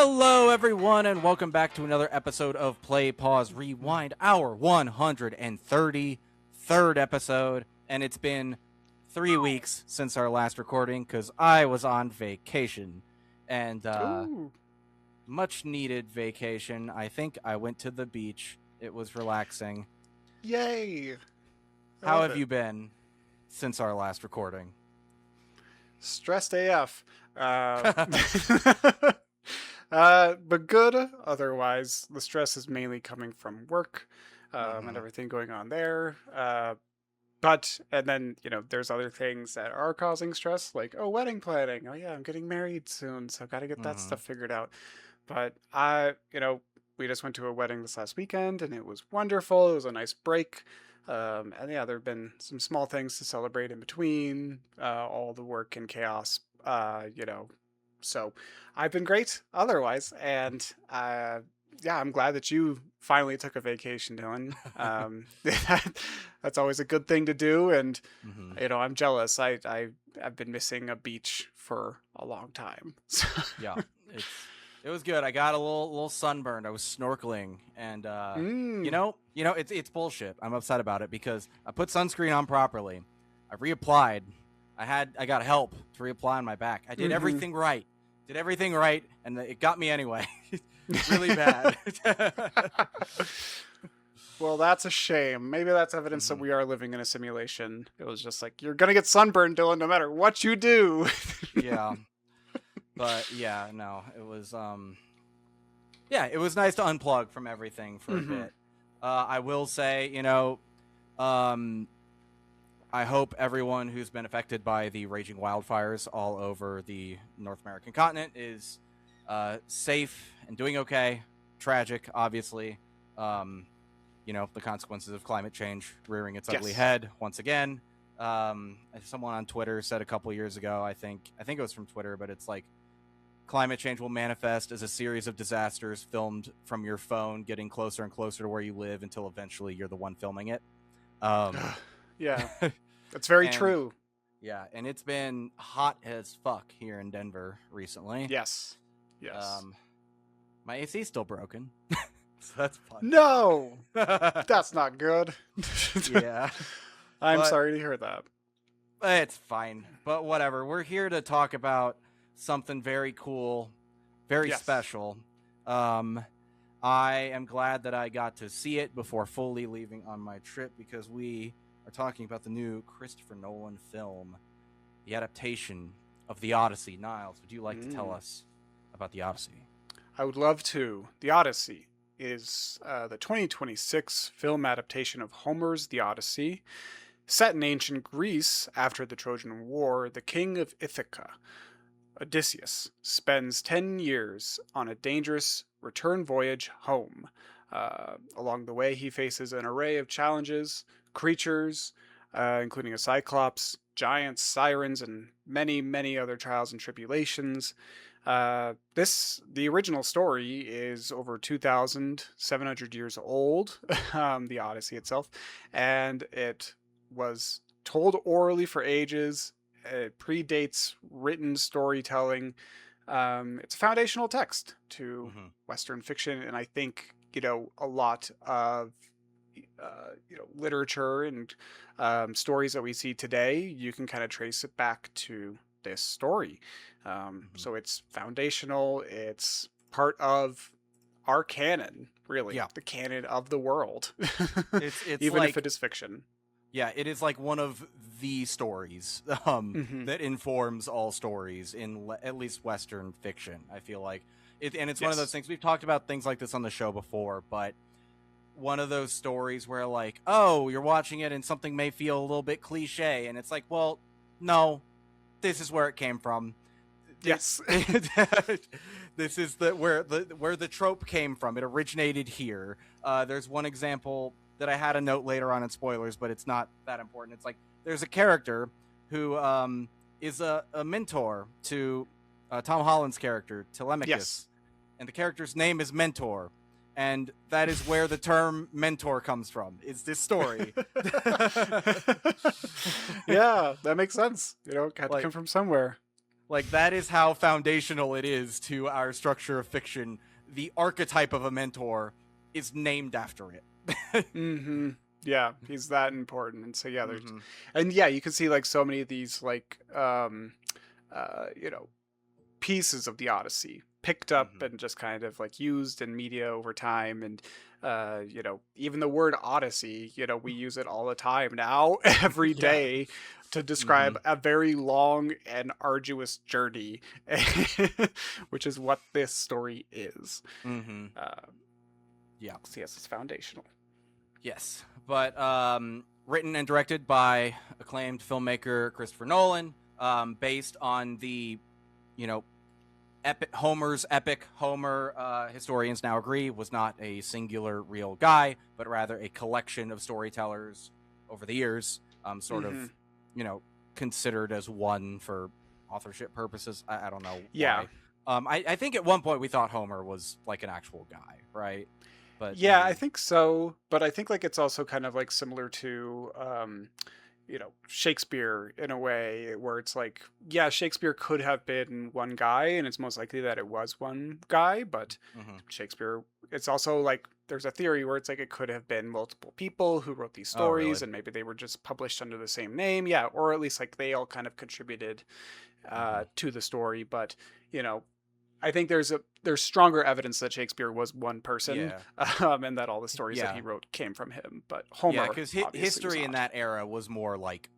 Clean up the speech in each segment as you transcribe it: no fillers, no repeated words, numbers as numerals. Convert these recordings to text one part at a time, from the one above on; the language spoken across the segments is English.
Hello, everyone, and welcome back to another episode of Play, Pause, Rewind, our 133rd episode. And it's been 3 weeks since our last recording because I was on vacation. And much needed vacation. I think I went to the beach. It was relaxing. Yay! How have you been since our last recording? Stressed AF. But good. Otherwise, the stress is mainly coming from work and everything going on there. And then, there's other things that are causing stress, like, wedding planning. Oh, yeah, I'm getting married soon, so I've got to get that stuff figured out. But we just went to a wedding this last weekend, and it was wonderful. It was a nice break. And yeah, there have been some small things to celebrate in between all the work and chaos, So I've been great otherwise. And I'm glad that you finally took a vacation, Dylan. That's always a good thing to do. And, I'm jealous. I've been missing a beach for a long time. Yeah, it was good. I got a little sunburned. I was snorkeling, and it's bullshit. I'm upset about it because I put sunscreen on properly. I reapplied. I got help to reapply on my back. I did everything right. And it got me anyway. Really bad. Well, that's a shame. Maybe that's evidence that we are living in a simulation. It was just like, you're gonna get sunburned, Dylan, no matter what you do. Yeah. But yeah, no, it was it was nice to unplug from everything for a bit. I will say, I hope everyone who's been affected by the raging wildfires all over the North American continent is safe and doing okay. Tragic, obviously. The consequences of climate change rearing its ugly head once again. Someone on Twitter said a couple years ago, I think it was from Twitter, but it's like, climate change will manifest as a series of disasters filmed from your phone, getting closer and closer to where you live until eventually you're the one filming it. Yeah, that's very true. Yeah, and it's been hot as fuck here in Denver recently. Yes. My AC's still broken. So that's fun. No! That's not good. Yeah. I'm sorry to hear that. It's fine, but whatever. We're here to talk about something very cool, very special. I am glad that I got to see it before fully leaving on my trip because we are talking about the new Christopher Nolan film, the adaptation of The Odyssey. Niles, would you like to tell us about The Odyssey? I would love to. The Odyssey is the 2026 film adaptation of Homer's The Odyssey. Set in ancient Greece after the Trojan War, the king of Ithaca, Odysseus, spends 10 years on a dangerous return voyage home. Along the way, he faces an array of challenges, creatures, including a cyclops, giants, sirens, and many, many other trials and tribulations. The original story is over 2,700 years old, the Odyssey itself, and it was told orally for ages. It predates written storytelling. It's a foundational text to Western fiction, and I think a lot of literature and stories that we see today, you can kind of trace it back to this story. So it's foundational. It's part of our canon, really, the canon of the world. It's even if it is fiction. Yeah, it is like one of the stories that informs all stories in at least Western fiction, I feel like. It's one of those things, we've talked about things like this on the show before, but one of those stories where like, oh, you're watching it and something may feel a little bit cliche, and it's like, well, no, this is where it came from. Yes. This is where the trope came from. It originated here. There's one example that I had a note later on in spoilers, but it's not that important. It's like there's a character who is a mentor to Tom Holland's character, Telemachus, and the character's name is Mentor, and that is where the term mentor comes from. Is this story? Yeah, that makes sense. It had to come from somewhere. Like, that is how foundational it is to our structure of fiction. The archetype of a mentor is named after it. Mm-hmm. Yeah, he's that important. And so yeah, there's Mm-hmm. and yeah, you can see like so many of these like you know, pieces of the Odyssey picked up Mm-hmm. and just kind of like used in media over time. And you know, even the word Odyssey, you know, we use it all the time now every Yeah. day to Mm-hmm. describe a very long and arduous journey, which is what this story is. Mm-hmm. uh, Yeah. so yes, it's foundational. Yes. But written and directed by acclaimed filmmaker Christopher Nolan, based on the, you know, Homer's epic. Homer, historians now agree, was not a singular real guy, but rather a collection of storytellers over the years, sort Mm-hmm. of, you know, considered as one for authorship purposes. I don't know Yeah. why. I think at one point we thought Homer was like an actual guy, right? But Yeah, I maybe. think so. But I think like it's also kind of like similar to you know, Shakespeare in a way where it's like, yeah, Shakespeare could have been one guy, and it's most likely that it was one guy, but Mm-hmm. Shakespeare, it's also like there's a theory where it's like it could have been multiple people who wrote these Oh, really? stories, and maybe they were just published under the same name. Yeah, or at least like they all kind of contributed Mm-hmm. to the story. But you know, I think there's stronger evidence that Shakespeare was one person, Yeah. and that all the stories that Yeah. he wrote came from him. But Yeah, Homer because obviously was history in not. that era was more like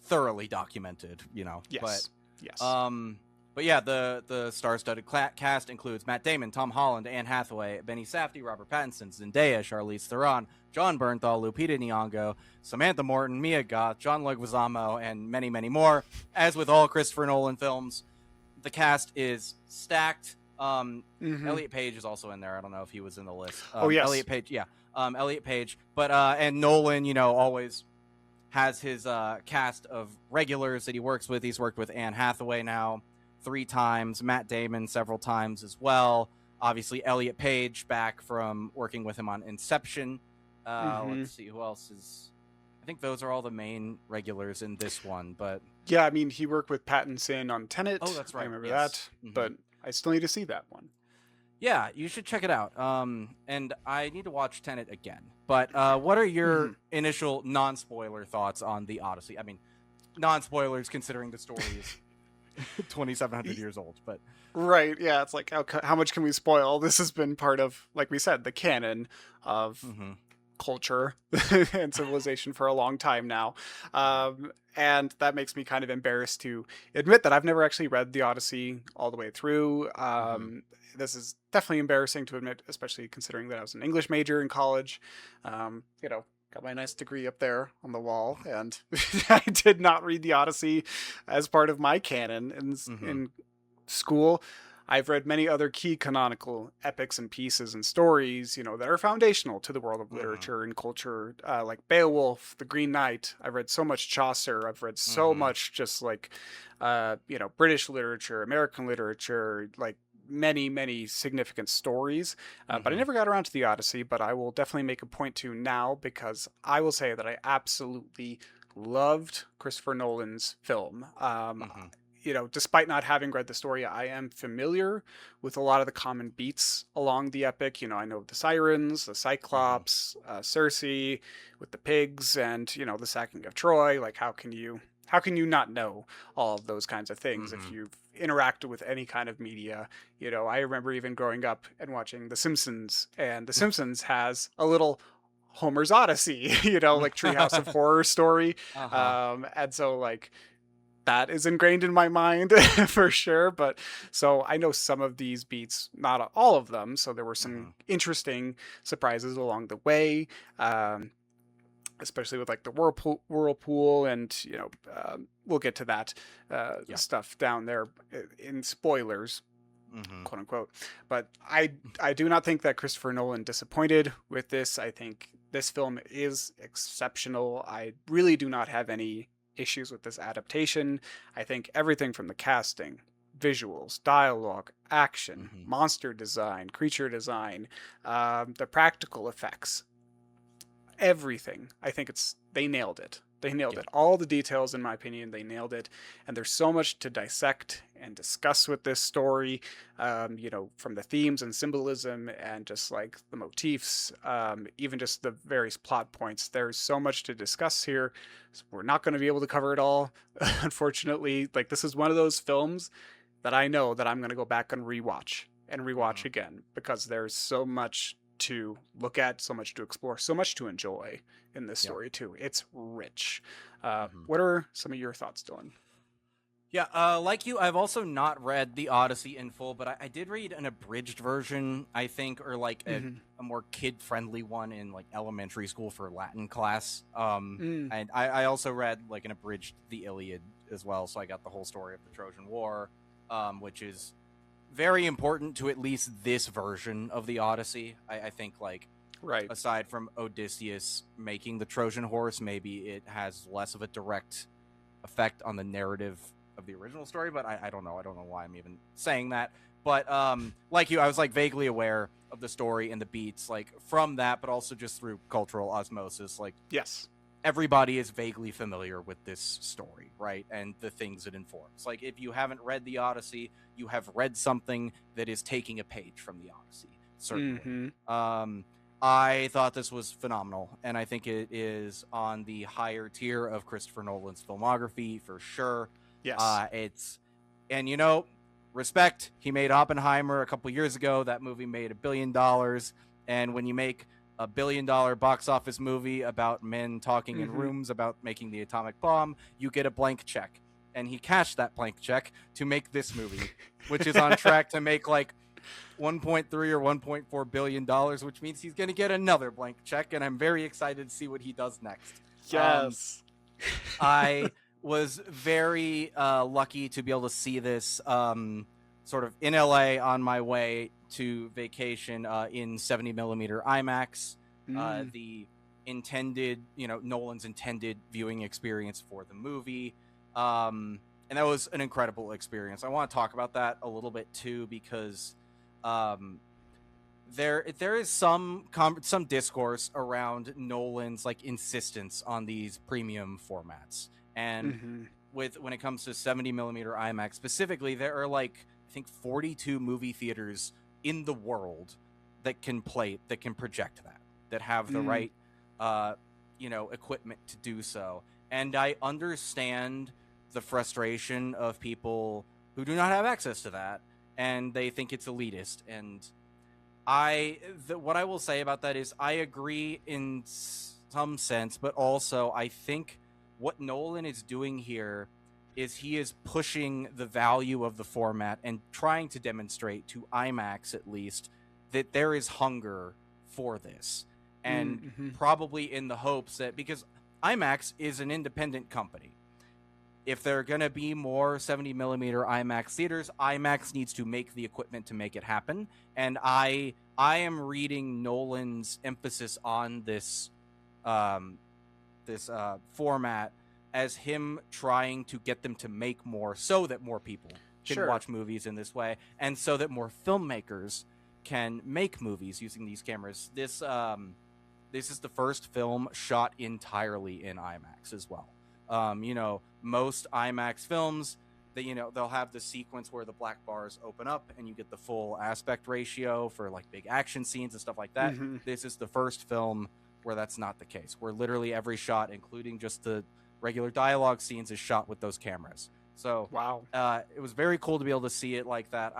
thoroughly documented, you know. Yes, yes. Um, but yeah, the star-studded cast includes Matt Damon, Tom Holland, Anne Hathaway, Benny Safdie, Robert Pattinson, Zendaya, Charlize Theron, Jon Bernthal, Lupita Nyong'o, Samantha Morton, Mia Goth, John Leguizamo, and many, many more. As with all Christopher Nolan films, the cast is stacked. Mm-hmm. Elliot Page is also in there. I don't know if he was in the list. Oh yes. Elliot Page, yeah. Elliot Page, but and Nolan, you know, always has his cast of regulars that he works with. He's worked with Anne Hathaway now 3 times, Matt Damon several times as well. Obviously, Elliot Page back from working with him on Inception. Mm-hmm. Let's see who else is. I think those are all the main regulars in this one. But Yeah, I mean, he worked with Pattinson on Tenet. oh, that's I right. remember Yes. that, but I still need to see that one. Yeah, you should check it out. And I need to watch Tenet again. But what are your Mm-hmm. initial non-spoiler thoughts on the Odyssey? I mean, non-spoilers considering the story is 2,700 years old. But Right, yeah, it's like how much can we spoil? This has been part of, like we said, the canon of mm-hmm. culture and civilization for a long time now. And that makes me kind of embarrassed to admit that I've never actually read the Odyssey all the way through. This is definitely embarrassing to admit, especially considering that I was an English major in college. You know, got my nice degree up there on the wall, and I did not read the Odyssey as part of my canon in school. I've read many other key canonical epics and pieces and stories, you know, that are foundational to the world of literature and culture, like Beowulf, The Green Knight. I've read so much Chaucer. I've read so much just like, you know, British literature, American literature, like many, many significant stories. But I never got around to the Odyssey, but I will definitely make a point to now, because I will say that I absolutely loved Christopher Nolan's film. You know, despite not having read the story, I am familiar with a lot of the common beats along the epic. You know, I know the sirens, the Cyclops, Circe with the pigs, and you know, the sacking of Troy. Like, how can you not know all of those kinds of things if you've interacted with any kind of media? You know, I remember even growing up and watching The Simpsons, and The Simpsons has a little Homer's Odyssey, you know, like Treehouse of Horror story. And so like, that is ingrained in my mind for sure. But so I know some of these beats, not all of them. So there were some interesting surprises along the way, especially with like the whirlpool, and you know, we'll get to that stuff down there in spoilers. Quote unquote. But I do not think that Christopher Nolan disappointed with this. I think this film is exceptional. I really do not have any issues with this adaptation. I think everything from the casting, visuals, dialogue, action, monster design, creature design, the practical effects, everything. I think they nailed it. They nailed it. All the details, in my opinion, they nailed it. And there's so much to dissect and discuss with this story, from the themes and symbolism and just like the motifs, even just the various plot points. There's so much to discuss here. So we're not going to be able to cover it all, unfortunately. Like, this is one of those films that I know that I'm going to go back and rewatch again, because there's so much to look at, so much to explore, so much to enjoy in this story too. It's rich. What are some of your thoughts, Dylan? Yeah, like you, I've also not read The Odyssey in full, but I did read an abridged version, I think, or like a more kid-friendly one in like elementary school for Latin class. And I also read like an abridged The Iliad as well, so I got the whole story of the Trojan War, which is very important to at least this version of The Odyssey. I think, like, right, aside from Odysseus making the Trojan horse, maybe it has less of a direct effect on the narrative of the original story, but I don't know. I don't know why I'm even saying that. But like you, I was like vaguely aware of the story and the beats, like from that, but also just through cultural osmosis. Like, yes, everybody is vaguely familiar with this story, right? And the things it informs. Like, if you haven't read The Odyssey, you have read something that is taking a page from The Odyssey, certainly. I thought this was phenomenal, and I think it is on the higher tier of Christopher Nolan's filmography for sure. Yes. And respect. He made Oppenheimer a couple years ago. That movie made $1 billion. And when you make a $1 billion box office movie about men talking in rooms about making the atomic bomb, you get a blank check. And he cashed that blank check to make this movie, which is on track to make like 1.3 or 1.4 billion dollars, which means he's going to get another blank check. And I'm very excited to see what he does next. Yes. I was very lucky to be able to see this sort of in LA on my way to vacation in 70 millimeter IMAX. The intended, Nolan's intended viewing experience for the movie. And that was an incredible experience. I want to talk about that a little bit too, because there is some discourse around Nolan's like insistence on these premium formats. And when it comes to 70 millimeter IMAX specifically, there are like, I think 42 movie theaters in the world that can project that have the right, equipment to do so. And I understand the frustration of people who do not have access to that, and they think it's elitist. And what I will say about that is I agree in some sense, but also I think what Nolan is doing here is he is pushing the value of the format and trying to demonstrate to IMAX, at least, that there is hunger for this. And probably in the hopes that, because IMAX is an independent company, if there are going to be more 70 millimeter IMAX theaters, IMAX needs to make the equipment to make it happen. And I am reading Nolan's emphasis on this format as him trying to get them to make more so that more people can watch movies in this way, and so that more filmmakers can make movies using these cameras. This is the first film shot entirely in IMAX as well. Most IMAX films, they'll have the sequence where the black bars open up and you get the full aspect ratio for like big action scenes and stuff like that. This is the first film where that's not the case, where literally every shot, including just the regular dialogue scenes, is shot with those cameras. So wow, it was very cool to be able to see it like that.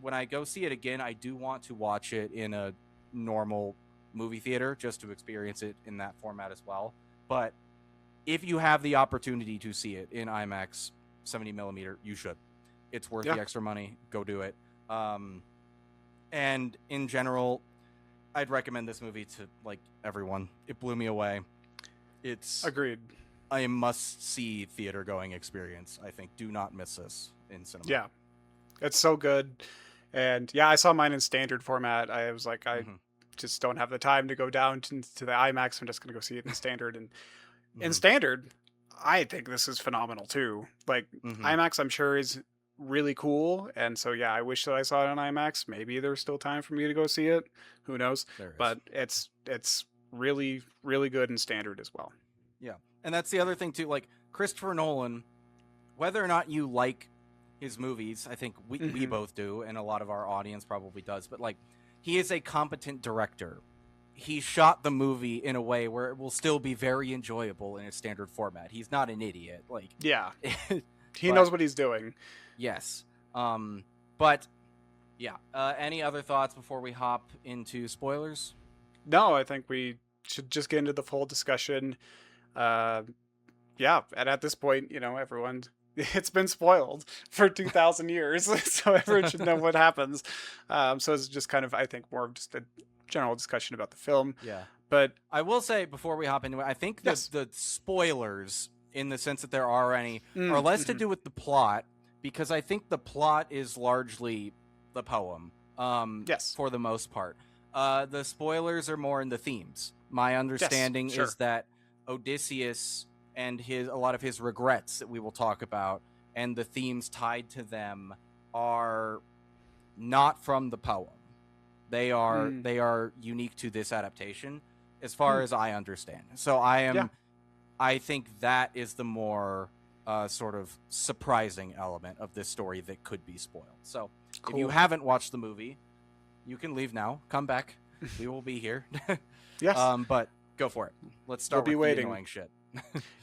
When I go see it again, I do want to watch it in a normal movie theater just to experience it in that format as well. But if you have the opportunity to see it in IMAX 70 millimeter, you should. It's worth the extra money. Go do it. And in general, I'd recommend this movie to like everyone. It blew me away. It's agreed. A must-see theater-going experience. I think. Do not miss this in cinema. Yeah, it's so good. And yeah, I saw mine in standard format. I was like, I just don't have the time to go down to the IMAX. I'm just gonna go see it in standard. And in standard, I think this is phenomenal too. Like IMAX, I'm sure is really cool. And so yeah, I wish that I saw it on IMAX. Maybe there's still time for me to go see it. Who knows? But it's really, really good in standard as well. Yeah. And that's the other thing too, like Christopher Nolan, whether or not you like his movies. I think we both do, and a lot of our audience probably does. But like, he is a competent director. He shot the movie in a way where it will still be very enjoyable in its standard format. He's not an idiot. Like, yeah, he knows what he's doing. Yes. But yeah. Any other thoughts before we hop into spoilers? No, I think we should just get into the full discussion. Yeah, and at this point, everyone, it's been spoiled for 2,000 years, so everyone should know what happens. So it's just kind of, I think, more of just a general discussion about the film. Yeah. But I will say, before we hop into it, I think the spoilers, in the sense that there are any, are less to do with the plot, because I think the plot is largely the poem, for the most part. The spoilers are more in the themes. My understanding is that Odysseus and a lot of his regrets that we will talk about, and the themes tied to them, are not from the poem. They are unique to this adaptation, as far as I understand. So I think that is the more sort of surprising element of this story that could be spoiled. So if you haven't watched the movie, you can leave now. Come back. We will be here. Yes. But go for it. Let's start with the annoying shit.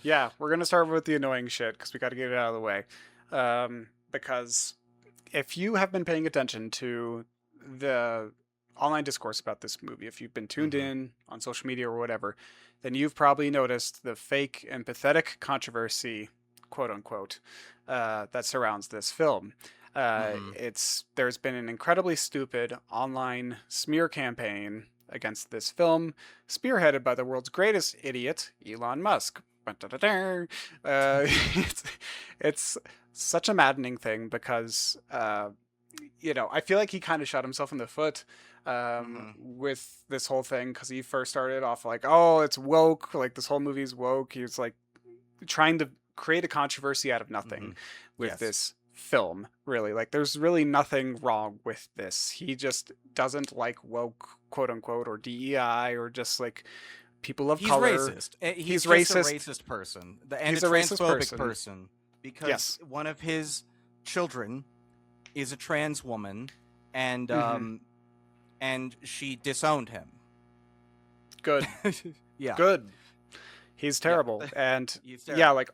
Yeah, we're going to start with the annoying shit because we got to get it out of the way. Because if you have been paying attention to the online discourse about this movie, if you've been tuned in on social media or whatever, then you've probably noticed the fake and pathetic controversy, quote unquote, that surrounds this film. There's been an incredibly stupid online smear campaign against this film, spearheaded by the world's greatest idiot, Elon Musk. It's such a maddening thing because, I feel like he kind of shot himself in the foot with this whole thing, because he first started off like, oh, it's woke, like this whole movie's woke. He was like trying to create a controversy out of nothing with this film, really. Like, there's really nothing wrong with this. He just doesn't like woke, quote unquote, or DEI, or just like people of color. Racist. He's racist. A racist person. And he's a transphobic person. Because one of his children is a trans woman, and and she disowned him. Good. Yeah. Good. He's terrible. Yeah. And He's terrible. Yeah, like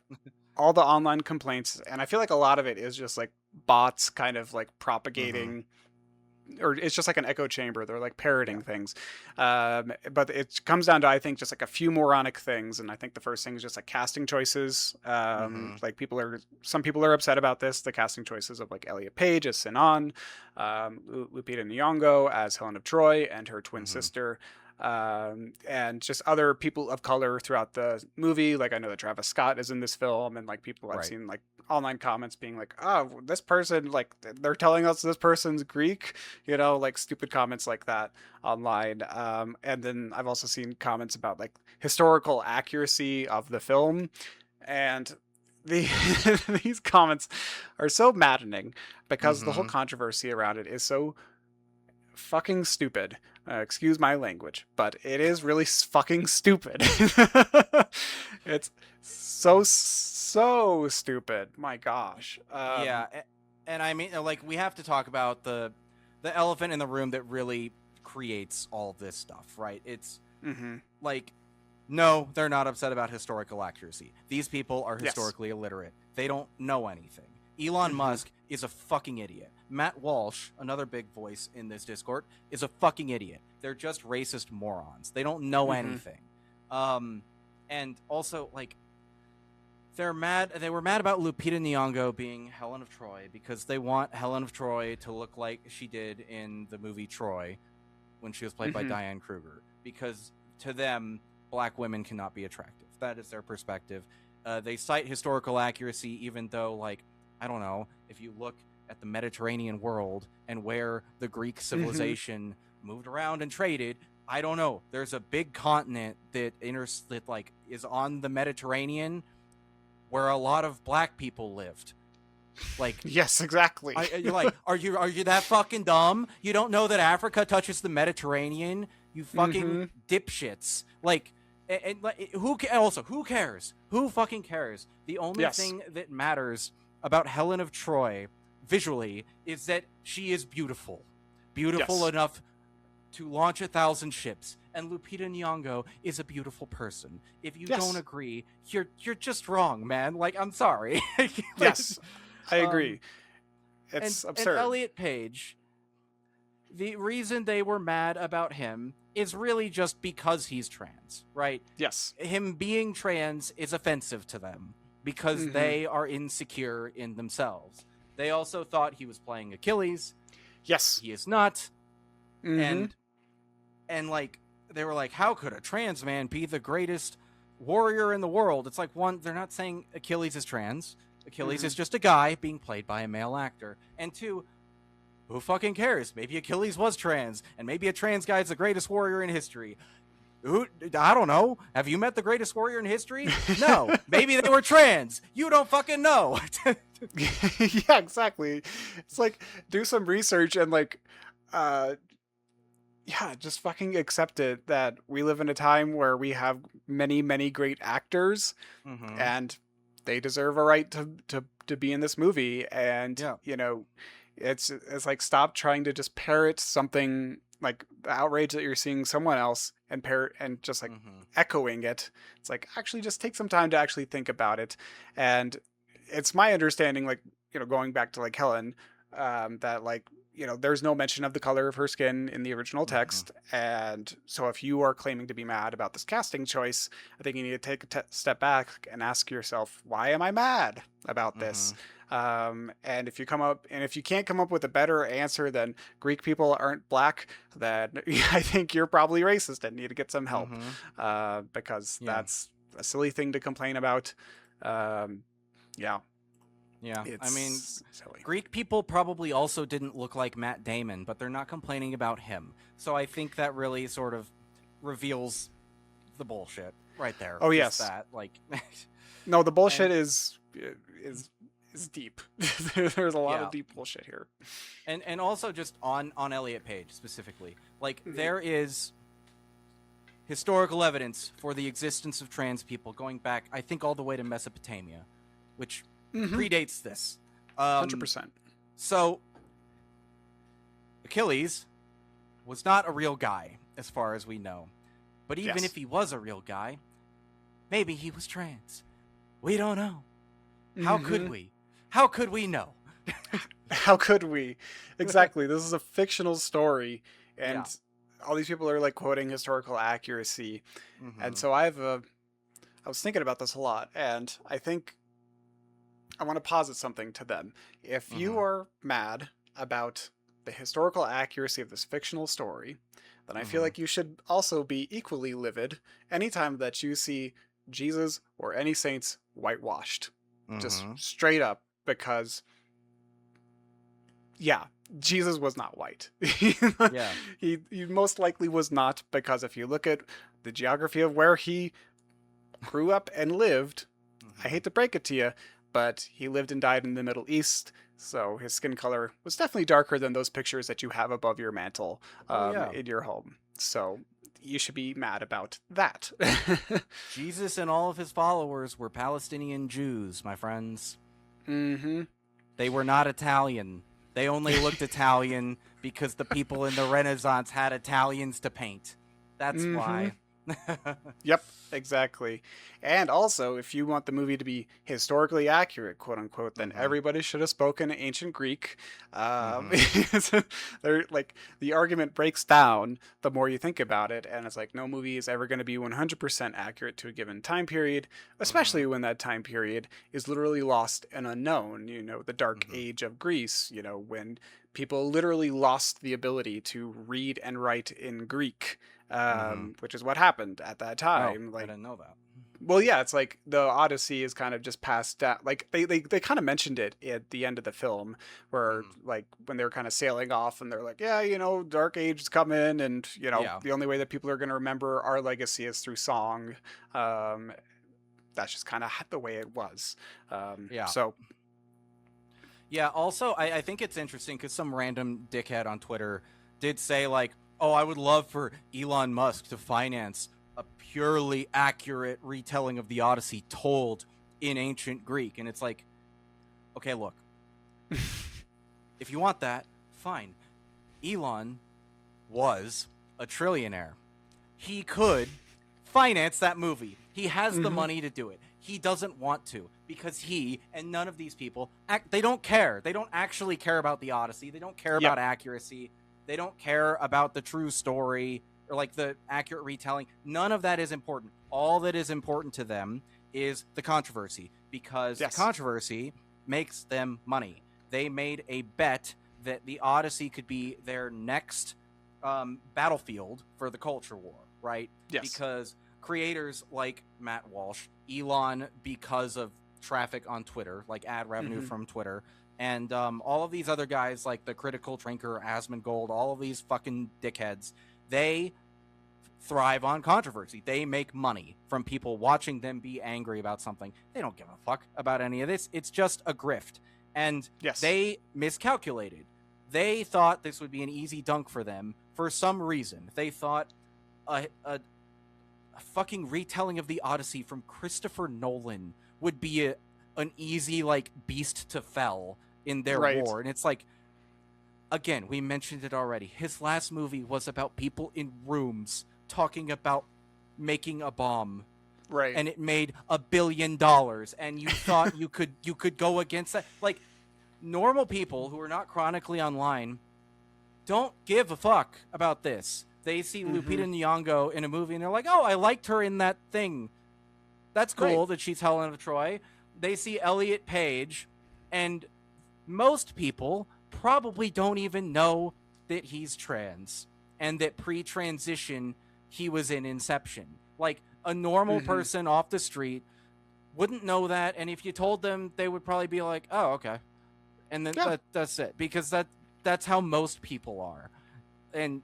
all the online complaints, and I feel like a lot of it is just like bots kind of like propagating, or it's just like an echo chamber. They're like parroting things. But it comes down to, I think, just like a few moronic things. And I think the first thing is just like casting choices. Like some people are upset about this. The casting choices of like Elliot Page as Sinan, Lupita Nyong'o as Helen of Troy and her twin sister. And just other people of color throughout the movie. Like, I know that Travis Scott is in this film, and like people I've seen like online comments being like, oh, this person, like they're telling us this person's Greek, like stupid comments like that online. And then I've also seen comments about like historical accuracy of the film, and these comments are so maddening because the whole controversy around it is so fucking stupid. Excuse my language, but it is really fucking stupid. It's so stupid. My gosh. Yeah, and I mean, like, we have to talk about the elephant in the room that really creates all of this stuff, right? It's like, no, they're not upset about historical accuracy. These people are historically illiterate. They don't know anything. Elon Musk is a fucking idiot. Matt Walsh, another big voice in this Discord, is a fucking idiot. They're just racist morons. They don't know anything. And also, like, they were mad about Lupita Nyong'o being Helen of Troy because they want Helen of Troy to look like she did in the movie Troy when she was played by Diane Kruger, because to them, black women cannot be attractive. That is their perspective. They cite historical accuracy, even though, like, I don't know, if you look at the Mediterranean world and where the Greek civilization moved around and traded, I don't know. There's a big continent that like is on the Mediterranean where a lot of black people lived. Like, yes, exactly. You're like, are you that fucking dumb? You don't know that Africa touches the Mediterranean? You fucking dipshits. Like, and who cares? Who fucking cares? The only thing that matters about Helen of Troy visually is that she is beautiful. Beautiful Yes. enough to launch 1,000 ships. And Lupita Nyong'o is a beautiful person. If you Yes. don't agree, you're just wrong, man. Like, I'm sorry. Yes, I agree. And It's absurd. Elliot Page, the reason they were mad about him is really just because he's trans, right? Yes. Him being trans is offensive to them because they are insecure in themselves. They also thought he was playing Achilles. Yes. He is not. And like, they were like, how could a trans man be the greatest warrior in the world? It's like, one, they're not saying Achilles is trans. Achilles is just a guy being played by a male actor. And two, who fucking cares? Maybe Achilles was trans, and maybe a trans guy is the greatest warrior in history. I don't know. Have you met the greatest warrior in history? No. Maybe they were trans. You don't fucking know. Yeah, exactly. It's like, do some research and like, just fucking accept it that we live in a time where we have many, many great actors, and they deserve a right to be in this movie. And you know, it's like, stop trying to just parrot something, like the outrage that you're seeing someone else and parrot and just like echoing it. It's like, actually just take some time to actually think about it. And it's my understanding, like, you know, going back to like Helen, that like, you know, there's no mention of the color of her skin in the original text. And so if you are claiming to be mad about this casting choice, I think you need to take a step back and ask yourself, why am I mad about this? And if you can't come up with a better answer than Greek people aren't black, then I think you're probably racist and need to get some help, because that's a silly thing to complain about. Yeah, I mean, silly. Greek people probably also didn't look like Matt Damon, but they're not complaining about him. So I think that really sort of reveals the bullshit right there. Oh, just yes. That, like... No, the bullshit is deep. There's a lot of deep bullshit here. And also just on Elliot Page specifically. Like, there is historical evidence for the existence of trans people going back, I think, all the way to Mesopotamia, which predates this. 100%. So, Achilles was not a real guy, as far as we know. But even if he was a real guy, maybe he was trans. We don't know. How could we? How could we know? How could we? Exactly. This is a fictional story, and all these people are like quoting historical accuracy. And so I was thinking about this a lot, and I think I want to posit something to them. If you are mad about the historical accuracy of this fictional story, then I feel like you should also be equally livid anytime that you see Jesus or any saints whitewashed. Just straight up, because Jesus was not white. He most likely was not, because if you look at the geography of where he grew up and lived, I hate to break it to you, but he lived and died in the Middle East, so his skin color was definitely darker than those pictures that you have above your mantle in your home. So you should be mad about that. Jesus and all of his followers were Palestinian Jews, my friends. They were not Italian. They only looked Italian because the people in the Renaissance had Italians to paint. That's why. Yep, exactly. And also, if you want the movie to be historically accurate, quote unquote, then everybody should have spoken ancient Greek. They're like, the argument breaks down the more you think about it, and it's like, no movie is ever going to be 100% accurate to a given time period, especially when that time period is literally lost and unknown. You know, the dark age of Greece, you know, when people literally lost the ability to read and write in Greek. Which is what happened at that time. I didn't know that. Well, yeah, it's like the Odyssey is kind of just passed down. Like they kind of mentioned it at the end of the film, where like when they were kind of sailing off, and they're like, yeah, you know, Dark Age is coming, and you know, the only way that people are going to remember our legacy is through song. That's just kind of the way it was. So. Yeah. Also, I think it's interesting because some random dickhead on Twitter did say like, oh, I would love for Elon Musk to finance a purely accurate retelling of the Odyssey told in ancient Greek. And it's like, okay, look, If you want that, fine. Elon was a trillionaire. He could finance that movie. He has the money to do it. He doesn't want to because he and none of these people, they don't care. They don't actually care about the Odyssey. They don't care about accuracy. They don't care about the true story or like the accurate retelling. None of that is important. All that is important to them is the controversy because the controversy makes them money. They made a bet that the Odyssey could be their next battlefield for the culture war, right? Yes. Because creators like Matt Walsh, Elon because of traffic on Twitter, like ad revenue from Twitter, and all of these other guys like the Critical Drinker, Asmongold, all of these fucking dickheads, they thrive on controversy. They make money from people watching them be angry about something. They don't give a fuck about any of this. It's just a grift. And they miscalculated. They thought this would be an easy dunk for them for some reason. They thought a fucking retelling of the Odyssey from Christopher Nolan would be an easy, like, beast to fell in their war. And it's like, again, we mentioned it already. His last movie was about people in rooms talking about making a bomb. Right. And it made $1 billion. And you thought you could go against that. Like, normal people who are not chronically online don't give a fuck about this. They see Lupita Nyong'o in a movie and they're like, oh, I liked her in that thing. That's cool that she's Helen of Troy. They see Elliot Page, and most people probably don't even know that he's trans and that pre-transition he was in Inception. Like, a normal person off the street wouldn't know that, and if you told them, they would probably be like, oh, okay. And then that's it, because that's how most people are. And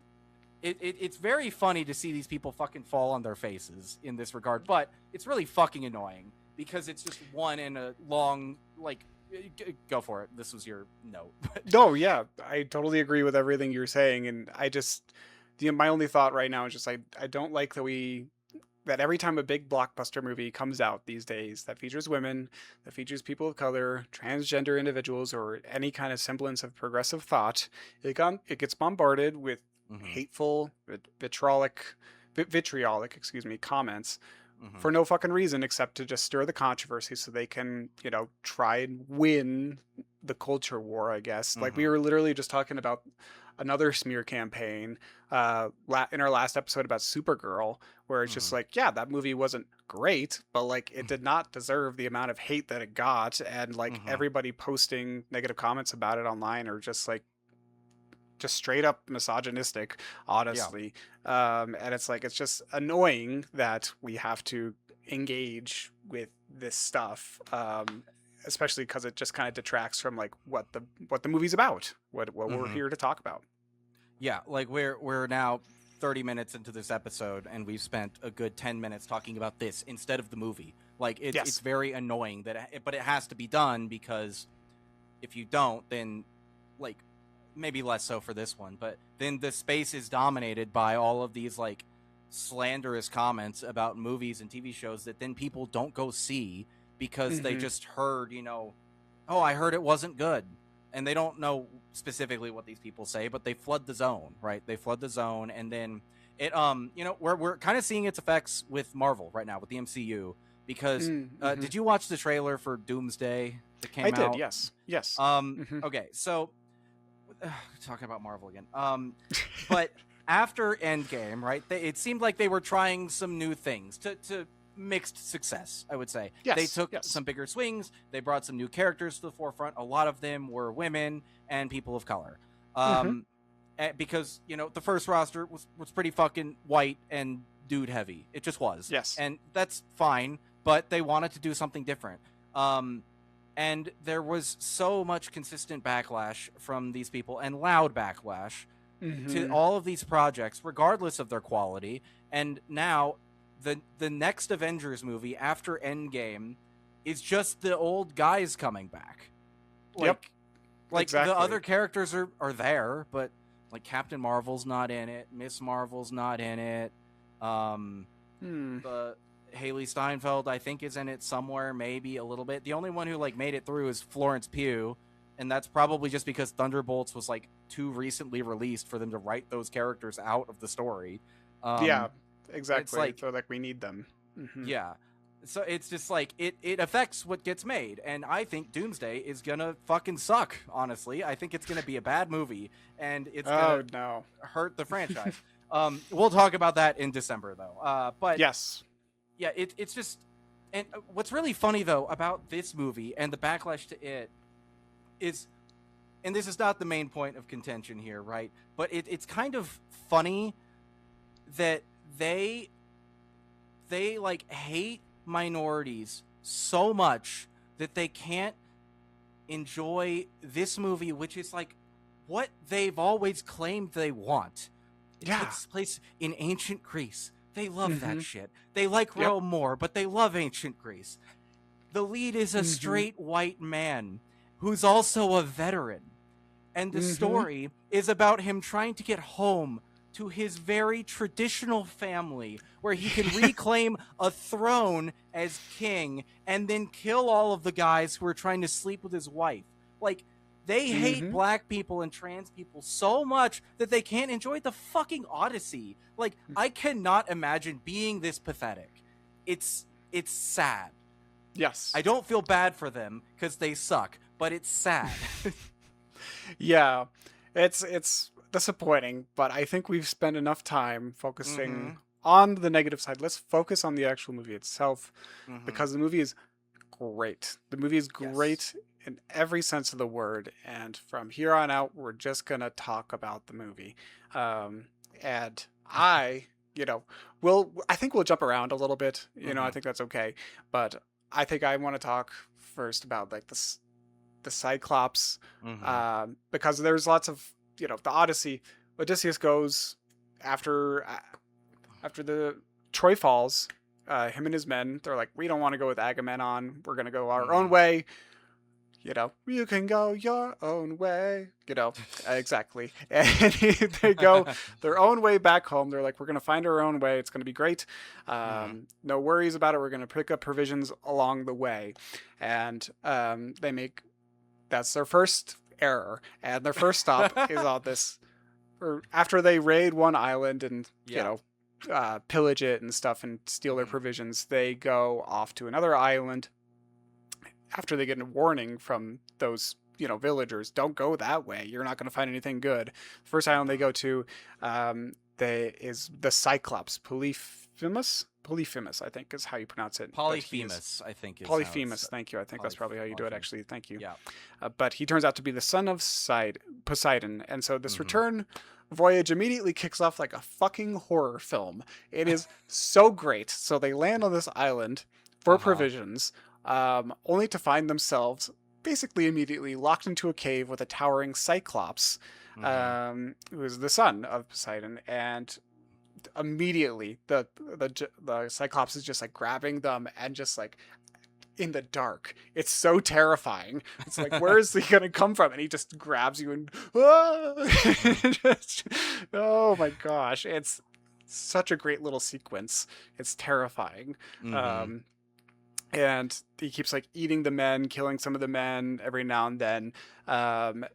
it's very funny to see these people fucking fall on their faces in this regard, but it's really fucking annoying because it's just one in a long, like, go for it. This was your note. No, yeah, I totally agree with everything you're saying, and I just, my only thought right now is just I don't like that every time a big blockbuster movie comes out these days that features women, that features people of color, transgender individuals, or any kind of semblance of progressive thought, it gets bombarded with hateful, vitriolic, comments for no fucking reason except to just stir the controversy so they can, try and win the culture war, I guess. Like, we were literally just talking about another smear campaign in our last episode about Supergirl, where it's just like, yeah, that movie wasn't great, but like it did not deserve the amount of hate that it got, and like everybody posting negative comments about it online are just like just straight up misogynistic, honestly. And it's like, it's just annoying that we have to engage with this stuff, especially because it just kind of detracts from like what the movie's about, what we're here to talk about. Yeah, like we're now 30 minutes into this episode and we've spent a good 10 minutes talking about this instead of the movie. Like it's very annoying but it has to be done, because if you don't, then like, maybe less so for this one, but then the space is dominated by all of these like slanderous comments about movies and TV shows that then people don't go see because they just heard, oh, I heard it wasn't good. And they don't know specifically what these people say, but they flood the zone, right? They flood the zone, and then it, we're kind of seeing its effects with Marvel right now, with the MCU, because did you watch the trailer for Doomsday that came out? I did, yes. Okay, so talking about Marvel again. But after Endgame, right? It seemed like they were trying some new things to mixed success, I would say. They took some bigger swings. They brought some new characters to the forefront. A lot of them were women and people of color. Because, the first roster was pretty fucking white and dude heavy. It just was. Yes. And that's fine, but they wanted to do something different. And there was so much consistent backlash from these people, and loud backlash to all of these projects, regardless of their quality. And now the next Avengers movie after Endgame is just the old guys coming back. Like exactly. The other characters are there, but like Captain Marvel's not in it, Miss Marvel's not in it. The Haley Steinfeld, I think, is in it somewhere, maybe a little bit. The only one who like made it through is Florence Pugh, and that's probably just because Thunderbolts was like too recently released for them to write those characters out of the story. Yeah, It's exactly. like, So like we need them. yeah. So it's just like it affects what gets made, and I think Doomsday is gonna fucking suck. Honestly, I think it's gonna be a bad movie, and it's Oh gonna no. hurt the franchise. We'll talk about that in December, though. But Yes. yeah, it's just, and what's really funny though about this movie and the backlash to it is, and this is not the main point of contention here, right? But it's kind of funny that they like hate minorities so much that they can't enjoy this movie, which is like what they've always claimed they want. It takes place in ancient Greece. They love that shit. They like Rome more, but they love ancient Greece. The lead is a straight white man who's also a veteran. And the story is about him trying to get home to his very traditional family where he can reclaim a throne as king and then kill all of the guys who are trying to sleep with his wife. Like, they hate black people and trans people so much that they can't enjoy the fucking Odyssey. Like, I cannot imagine being this pathetic. It's sad. Yes. I don't feel bad for them because they suck, but it's sad. Yeah. It's disappointing, but I think we've spent enough time focusing on the negative side. Let's focus on the actual movie itself, because the movie is great. The movie is great in every sense of the word, and from here on out, we're just gonna talk about the movie. And I think we'll jump around a little bit. I think that's okay, but I think I want to talk first about like the Cyclops, because there's lots of the Odyssey. Odysseus goes after the Troy falls. Him and his men, they're like, we don't want to go with Agamemnon. We're gonna go our own way. You can go your own way. Exactly. And they go their own way back home. They're like, we're gonna find our own way. It's gonna be great. No worries about it. We're gonna pick up provisions along the way, and that's their first error, and their first stop is on this, or after they raid one island and pillage it and stuff and steal their provisions, they go off to another island after they get a warning from those villagers. Don't go that way, you're not going to find anything good. First island they go to is the Cyclops. Polyphemus, I think, is how you pronounce it. Polyphemus, I think. Polyphemus, thank you. I think that's probably how you do it, actually. Thank you. Yeah. But he turns out to be the son of Poseidon. And so this return voyage immediately kicks off like a fucking horror film. It is so great. So they land on this island for provisions, only to find themselves basically immediately locked into a cave with a towering Cyclops, who is the son of Poseidon. And immediately the Cyclops is just like grabbing them and just like in the dark. It's so terrifying. It's like, where is he gonna come from? And he just grabs you and oh my gosh, it's such a great little sequence. It's terrifying. And he keeps like eating the men, killing some of the men every now and then. And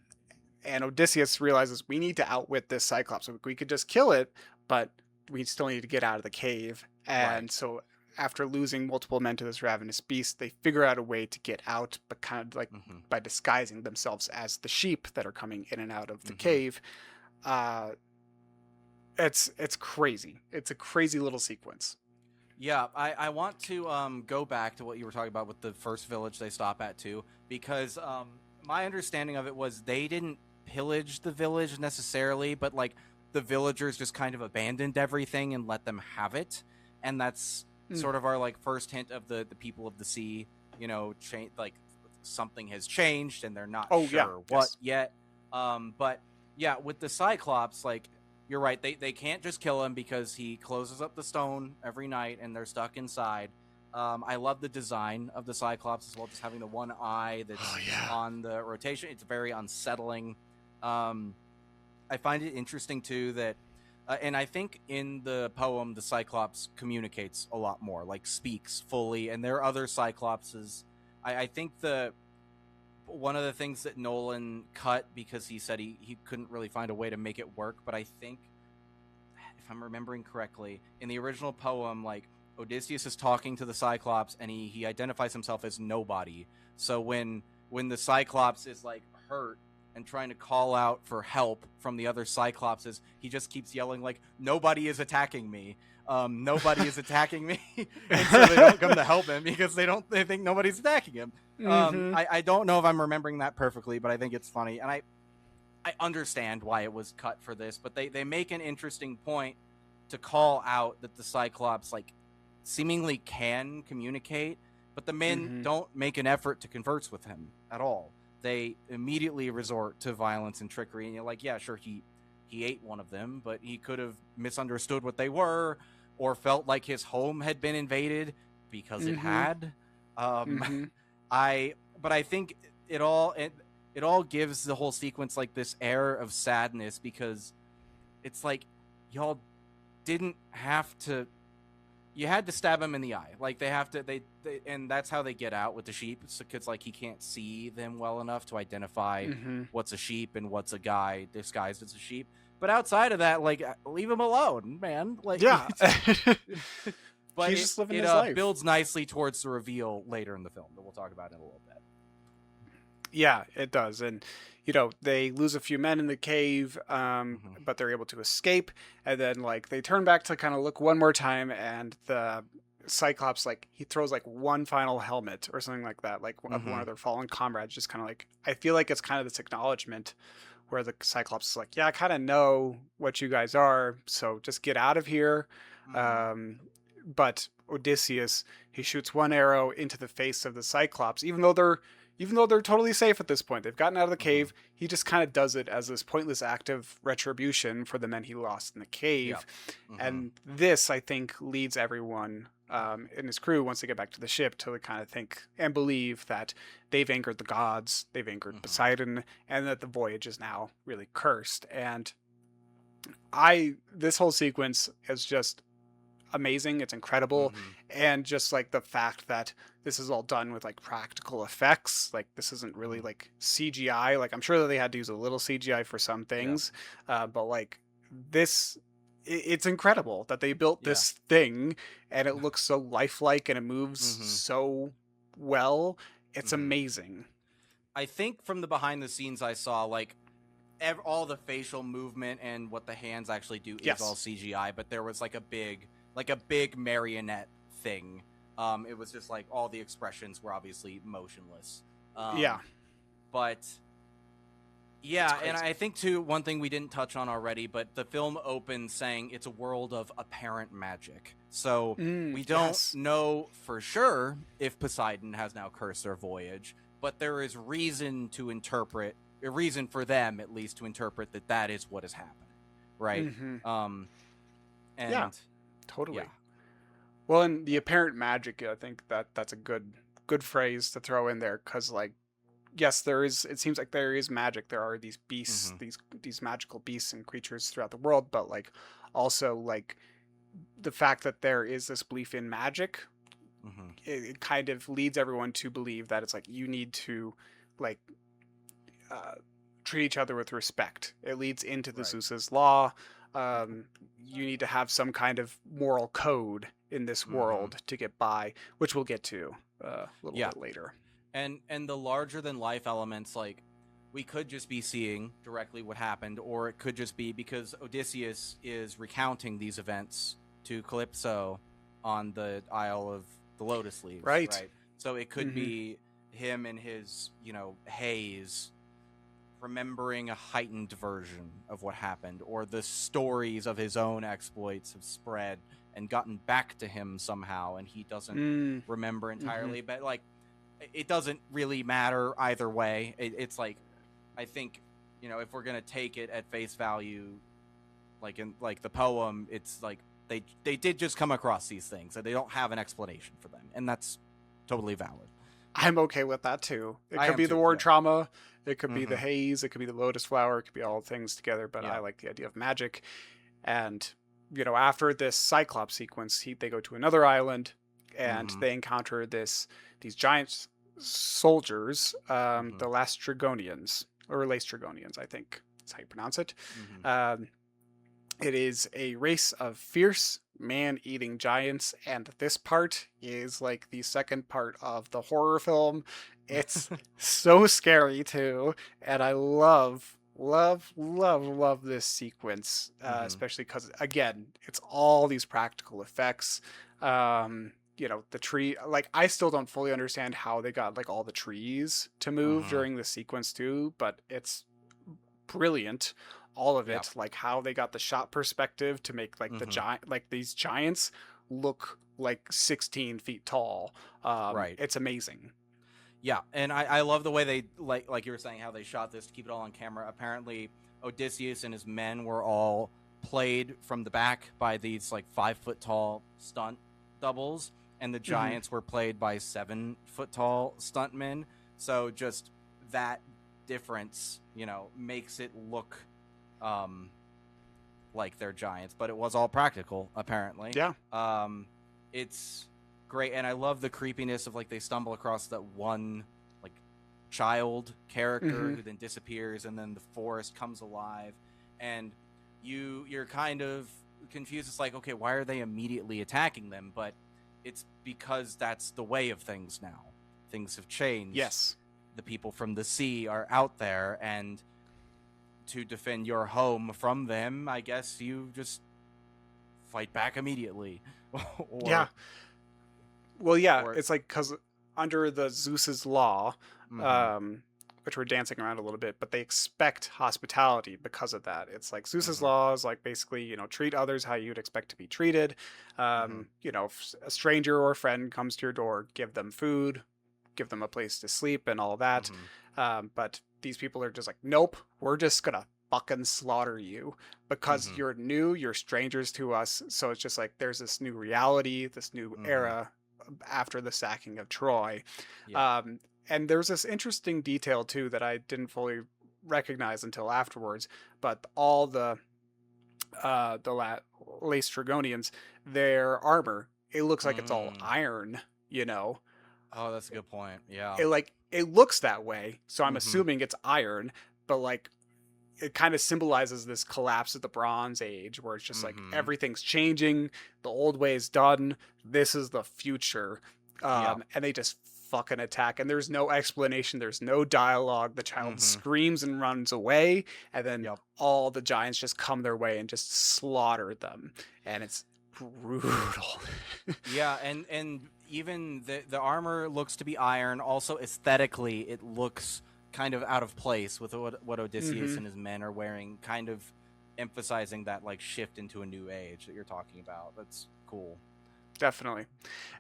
Odysseus realizes we need to outwit this Cyclops. We could just kill it, but we still need to get out of the cave. And so after losing multiple men to this ravenous beast, they figure out a way to get out, but kind of like by disguising themselves as the sheep that are coming in and out of the cave. It's crazy. It's a crazy little sequence. Yeah, I want to go back to what you were talking about with the first village they stop at too, because my understanding of it was they didn't pillage the village necessarily, but like the villagers just kind of abandoned everything and let them have it. And that's sort of our like first hint of the people of the sea, like something has changed and they're not sure what yet. But yeah, with the Cyclops, like you're right, they can't just kill him because he closes up the stone every night and they're stuck inside. I love the design of the Cyclops as well, just having the one eye that's on the rotation. It's very unsettling. I find it interesting too that, and I think in the poem, the Cyclops communicates a lot more, like speaks fully, and there are other Cyclopses. I think the one of the things that Nolan cut because he said he couldn't really find a way to make it work. But I think, if I'm remembering correctly, in the original poem, like, Odysseus is talking to the Cyclops, and he identifies himself as nobody. So when the Cyclops is like hurt and trying to call out for help from the other Cyclopses, he just keeps yelling like, "Nobody is attacking me. Nobody is attacking me," and so they don't come to help him because they think nobody's attacking him. I don't know if I'm remembering that perfectly, but I think it's funny, and I understand why it was cut for this, but they make an interesting point to call out that the Cyclops like seemingly can communicate, but the men don't make an effort to converse with him at all. They immediately resort to violence and trickery, and you're like, yeah, sure, he ate one of them, but he could have misunderstood what they were, or felt like his home had been invaded because it had. But I think it all gives the whole sequence like this air of sadness, because it's like, y'all didn't have to. You had to stab him in the eye. Like, they have to, they and that's how they get out with the sheep. Because like he can't see them well enough to identify what's a sheep and what's a guy disguised as a sheep. But outside of that, like, leave him alone, man. Like, yeah. But he's just living his life. Builds nicely towards the reveal later in the film that we'll talk about in a little bit. Yeah, it does. And, you know, they lose a few men in the cave, but they're able to escape. And then, like, they turn back to kind of look one more time, and the Cyclops, like, he throws, like, one final helmet or something like that, like, of one of their fallen comrades, just kind of like, I feel like it's kind of this acknowledgement where the Cyclops is like, yeah, I kind of know what you guys are, so just get out of here. But Odysseus, he shoots one arrow into the face of the Cyclops, even though they're totally safe at this point. They've gotten out of the cave. He just kind of does it as this pointless act of retribution for the men he lost in the cave. And this, I think, leads everyone in his crew, once they get back to the ship, to kind of think and believe that they've angered the gods, they've angered Poseidon, and that the voyage is now really cursed. And this whole sequence is just amazing. It's incredible. And just like the fact that this is all done with like practical effects, like this isn't really like CGI. Like, I'm sure that they had to use a little CGI for some things, but like this, it's incredible that they built this thing and it looks so lifelike and it moves so well. It's amazing. I think from the behind the scenes I saw, like, all the facial movement and what the hands actually do is all CGI, but there was like a big marionette thing. It was just like all the expressions were obviously motionless. But yeah, and I think too, one thing we didn't touch on already, but the film opens saying it's a world of apparent magic. So we don't know for sure if Poseidon has now cursed their voyage, but there is reason for them at least to interpret that is what is happening, right? Totally. Well, and the apparent magic, I think that's a good phrase to throw in there, because like, yes, it seems like there is magic. There are these beasts, these magical beasts and creatures throughout the world, but like also like the fact that there is this belief in magic, it kind of leads everyone to believe that it's like you need to like treat each other with respect. It leads into the Zeus's law. You need to have some kind of moral code in this world to get by, which we'll get to a little bit later. And the larger than life elements, like, we could just be seeing directly what happened, or it could just be because Odysseus is recounting these events to Calypso on the Isle of the Lotus Leaves. Right. So it could be him and his, haze remembering a heightened version of what happened, or the stories of his own exploits have spread and gotten back to him somehow, and he doesn't remember entirely. But like, it doesn't really matter either way. It's like, I think, if we're gonna take it at face value, like in like the poem, it's like they did just come across these things and they don't have an explanation for them, and that's totally valid. I'm okay with that too. It could be the war trauma, it could be the haze, it could be the lotus flower, it could be all things together, but I like the idea of magic. And after this Cyclops sequence, they go to another island and they encounter these giant soldiers, Mm-hmm. the Lastrygonians, or Laestrygonians, I think that's how you pronounce it. Mm-hmm. Um, it is a race of fierce man-eating giants, and this part is like the second part of the horror film. It's so scary too, and I love this sequence, Mm-hmm. especially because again, it's all these practical effects. The tree, like I still don't fully understand how they got like all the trees to move Mm-hmm. during the sequence too, but it's brilliant, all of Yep. it, like how they got the shot perspective to make like the Mm-hmm. giant, like these giants look like 16 feet tall. Right. It's amazing. Yeah, and I love the way they like you were saying how they shot this to keep it all on camera. Apparently, Odysseus and his men were all played from the back by these like 5 foot tall stunt doubles, and the Hmm. giants were played by 7 foot tall stuntmen. So just that difference, makes it look um like they're giants, but it was all practical apparently. Yeah. It's great, and I love the creepiness of like they stumble across that one like child character Hmm. who then disappears, and then the forest comes alive, and you're kind of confused. It's like, okay, why are they immediately attacking them? But it's because that's the way of things now. Things have changed. Yes. The people from the sea are out there, and to defend your home from them, I guess you just fight back immediately. Yeah. or Well, yeah, or it's like because under the Zeus's law, mm-hmm, um, which we're dancing around a little bit, but they expect hospitality because of that. It's like Zeus's mm-hmm, law is like basically, treat others how you'd expect to be treated. mm-hmm, If a stranger or friend comes to your door, give them food, give them a place to sleep, and all that. mm-hmm, But these people are just like, nope, we're just gonna fucking slaughter you because mm-hmm, you're new, you're strangers to us. So it's just like there's this new reality, this new mm-hmm. era after the sacking of Troy. Yeah. Um, and there's this interesting detail too that I didn't fully recognize until afterwards. But all the Laestrygonians, their armor, it looks like it's all Mm. iron. You know, Oh, that's a good point. Yeah. it looks that way. So I'm Mm-hmm, assuming it's iron, but like it kind of symbolizes this collapse of the Bronze Age, where it's just like mm-hmm. everything's changing, the old way is done, this is the future, Yep. and they just fucking attack, and there's no explanation, there's no dialogue. The child Mm-hmm. screams and runs away, and then Yep. all the giants just come their way and just slaughter them, and it's brutal. Yeah, and even the armor looks to be iron. Also, aesthetically, it looks kind of out of place with what Odysseus Hmm. and his men are wearing, kind of emphasizing that like shift into a new age that you're talking about. That's cool. Definitely.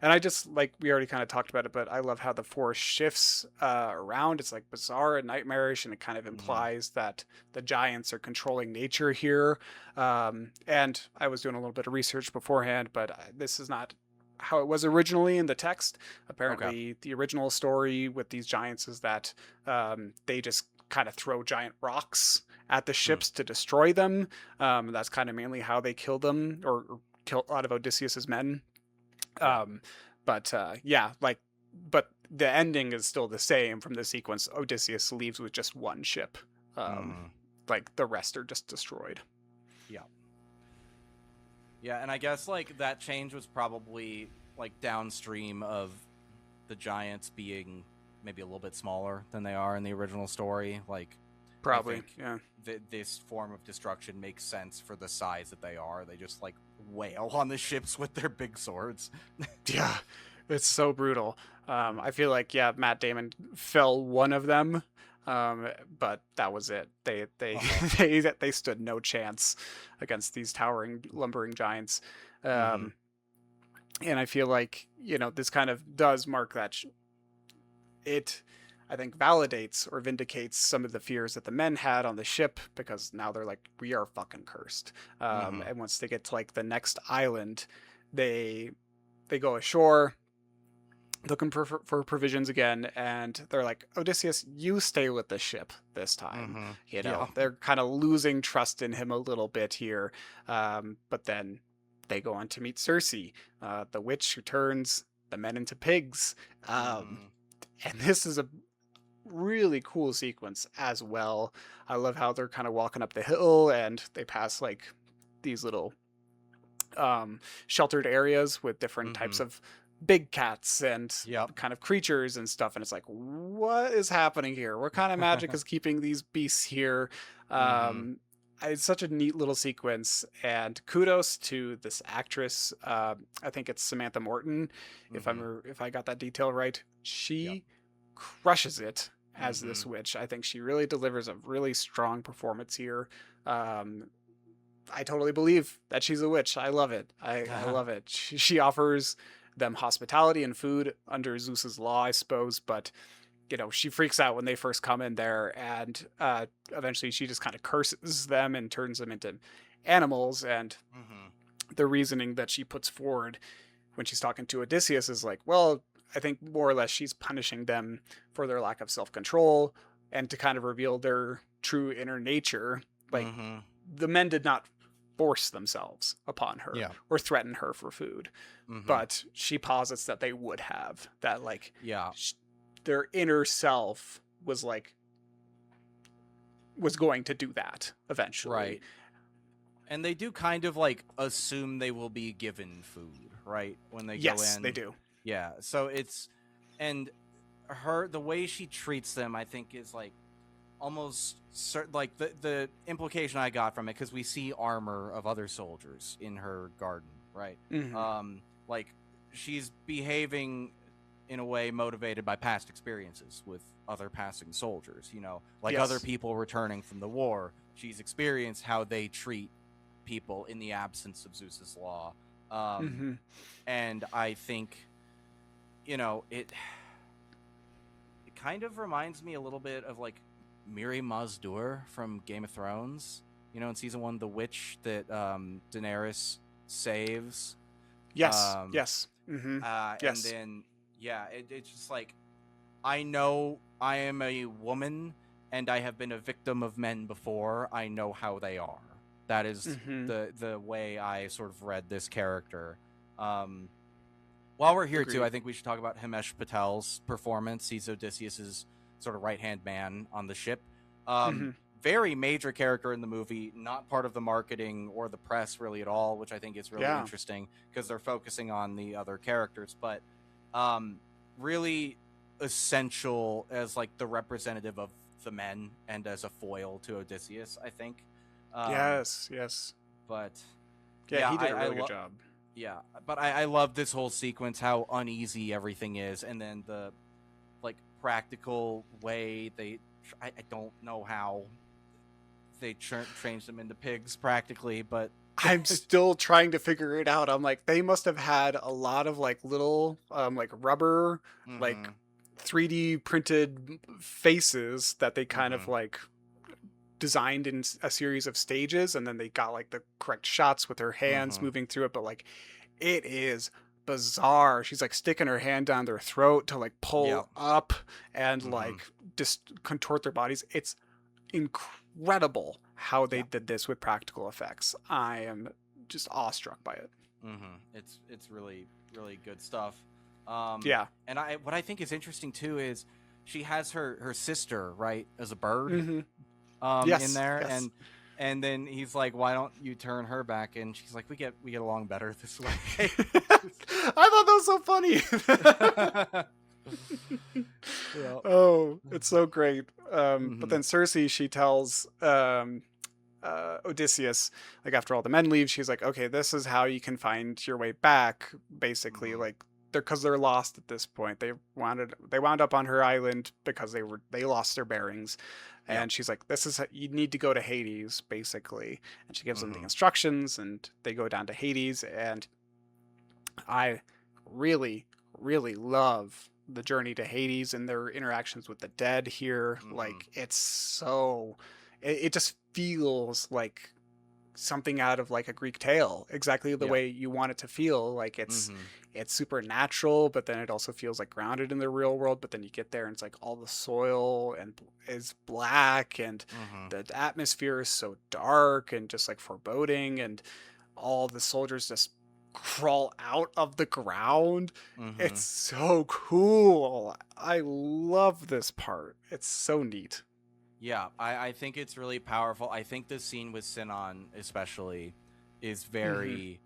And I just like we already kind of talked about it, but I love how the force shifts around. It's like bizarre and nightmarish, and it kind of Mm-hmm. implies that the giants are controlling nature here. And I was doing a little bit of research beforehand, but this is not how it was originally in the text. Okay. Apparently, the original story with these giants is that they just kind of throw giant rocks at the Hmm. ships to destroy them. That's kind of mainly how they kill them, or kill a lot of Odysseus's men. Yeah. um yeah, like, but the ending is still the same from the sequence. Odysseus leaves with just one ship. um Mm-hmm. like the rest are just destroyed. Yeah. Yeah, and I guess like that change was probably like downstream of the giants being maybe a little bit smaller than they are in the original story. Like, I Probably, think yeah. this form of destruction makes sense for the size that they are. They just like wail on the ships with their big swords. Yeah, it's so brutal. I feel like, yeah, Matt Damon fell one of them, um but that was it. They Uh-huh. they stood no chance against these towering lumbering giants. Mm-hmm. um and I feel like, this kind of does mark that it, I think, validates or vindicates some of the fears that the men had on the ship, because now they're like, we are fucking cursed. Mm-hmm. And once they get to like the next island, they they go ashore looking for provisions again, and they're like, Odysseus, you stay with the ship this time. Mm-hmm. Yeah. They're kind of losing trust in him a little bit here. But then they go on to meet Circe, the witch who turns the men into pigs. Um, Mm-hmm. And this is a really cool sequence as well. I love how they're kind of walking up the hill and they pass like these little sheltered areas with different types Mm-hmm. of big cats and Yep. kind of creatures and stuff. And it's like, what is happening here? What kind of magic is keeping these beasts here? Mm-hmm. It's such a neat little sequence, and kudos to this actress. I think it's Samantha Morton, Mm-hmm. if I got that detail right. Yep. She crushes it as Mm-hmm. this witch. I think she really delivers a really strong performance here. Um, I totally believe that she's a witch. I love it. I love it. She offers them hospitality and food under Zeus's law, I suppose, but she freaks out when they first come in there, and eventually she just kind of curses them and turns them into animals. And Mm-hmm. the reasoning that she puts forward when she's talking to Odysseus is like, well, I think more or less she's punishing them for their lack of self-control and to kind of reveal their true inner nature. Like, Mm-hmm. the men did not force themselves upon her Yeah. or threaten her for food, Mm-hmm. but she posits that they would have, that like Yeah. their inner self was going to do that eventually. Right. And they do kind of like assume they will be given food, right? When they go in. Yes, they do. Yeah. So it's, and the way she treats them, I think, is like almost like the implication I got from it, because we see armor of other soldiers in her garden, right? Mm-hmm. Like she's behaving in a way motivated by past experiences with other passing soldiers, like Yes. other people returning from the war. She's experienced how they treat people in the absence of Zeus's law. Mm-hmm. And I think, it kind of reminds me a little bit of like Miri Mazdur from Game of Thrones, in season 1, the witch that Daenerys saves. Yes. Yes. Mm-hmm. Yes. And then, it's just like, I know I am a woman and I have been a victim of men before. I know how they are. That is Mm-hmm. the way I sort of read this character. While we're here, too, Agreed. I think we should talk about Himesh Patel's performance. He's Odysseus's sort of right-hand man on the ship. Mm-hmm. Very major character in the movie, not part of the marketing or the press really at all, which I think is really interesting because they're focusing on the other characters. But really essential as like the representative of the men and as a foil to Odysseus, I think. Yes. But yeah, he did a really good job. Yeah, but I love this whole sequence, how uneasy everything is, and then the like practical way I don't know how they change them into pigs practically, but I'm still trying to figure it out. I'm like, they must have had a lot of like little like rubber, like 3D printed faces that they kind of like designed in a series of stages, and then they got like the correct shots with her hands moving through it. But like, it is bizarre. She's like sticking her hand down their throat to like pull up and like just contort their bodies. It's incredible how they did this with practical effects. I am just awestruck by it. It's really, really good stuff. And what I think is interesting too is she has her sister, right, as a bird in there, and then he's like, why don't you turn her back? And she's like, we get along better this way. I thought that was so funny. Oh, it's so great. But then Circe, she tells Odysseus, like after all the men leave, she's like, okay, this is how you can find your way back, basically. Like because they're lost at this point. They wound up on her island because they lost their bearings. And she's like, this is you need to go to Hades, basically. And she gives them the instructions, and they go down to Hades. And I really, really love the journey to Hades and their interactions with the dead here. Like, it's so, it just feels like something out of like a Greek tale, exactly the way you want it to feel. Like it's supernatural, but then it also feels like grounded in the real world. But then you get there and it's like all the soil and is black, and the atmosphere is so dark and just like foreboding, and all the soldiers just crawl out of the ground. Mm-hmm. It's so cool. I love this part. It's so neat. Yeah, I think it's really powerful. I think the scene with Sinon especially is very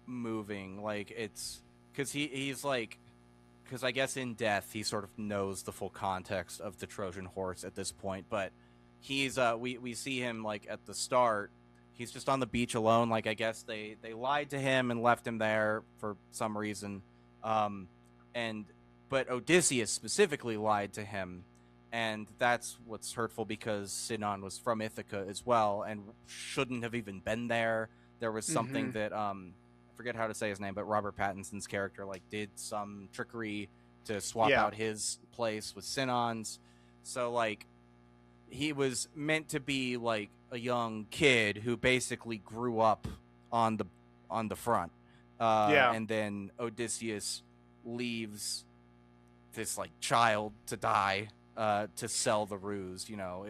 moving. Like, it's because he's like, because I guess in death he sort of knows the full context of the Trojan horse at this point, but he's we see him like at the start, he's just on the beach alone. Like, I guess they lied to him and left him there for some reason, and but Odysseus specifically lied to him, and that's what's hurtful because Sinon was from Ithaca as well and shouldn't have even been there. There was something that I forget how to say his name, but Robert Pattinson's character like did some trickery to swap out his place with Sinon's. So like, he was meant to be like a young kid who basically grew up on the front. And then Odysseus leaves this like child to die to sell the ruse, you know.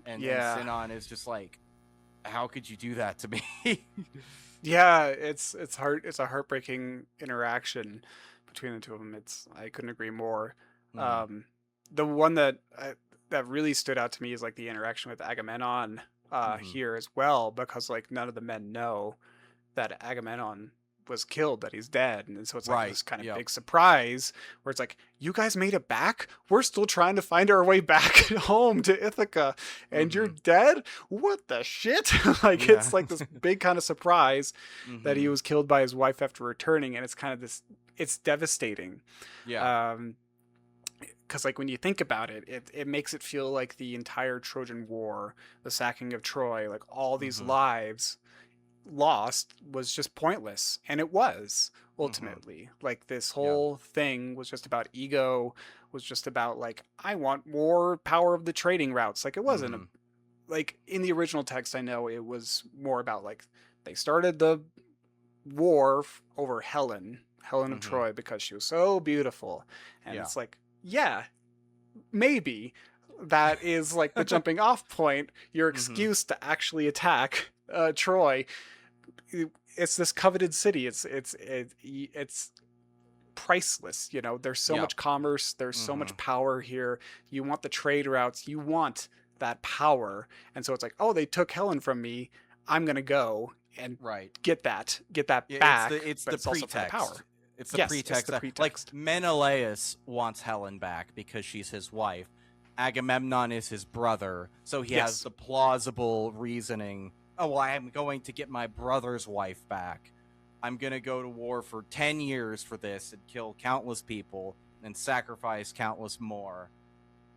And Sinon is just like, how could you do that to me? Yeah, it's hard. It's a heartbreaking interaction between the two of them. I couldn't agree more. The one that really stood out to me is like the interaction with Agamemnon here as well, because like none of the men know that Agamemnon was killed, that he's dead, and so it's like this kind of big surprise where it's like, you guys made it back? We're still trying to find our way back home to Ithaca, and you're dead? What the shit? Like, it's like this big kind of surprise that he was killed by his wife after returning, and it's kind of this, it's devastating. Because like when you think about it, it makes it feel like the entire Trojan War, the sacking of Troy, like all these lives lost was just pointless, and it was ultimately like this whole thing was just about ego, was just about like, I want more power of the trading routes. Like, it wasn't like in the original text, I know it was more about like they started the war over Helen of Troy because she was so beautiful, and it's like, yeah, maybe that is like the jumping off point, your excuse to actually attack Troy. It's this coveted city. It's priceless. You know, there's so much commerce. There's so much power here. You want the trade routes. You want that power. And so it's like, oh, they took Helen from me. I'm gonna go and get that back. It's the pretext. Power. It's the pretext. Like, Menelaus wants Helen back because she's his wife. Agamemnon is his brother, so he has the plausible reasoning. Oh, well, I'm going to get my brother's wife back. I'm going to go to war for 10 years for this and kill countless people and sacrifice countless more.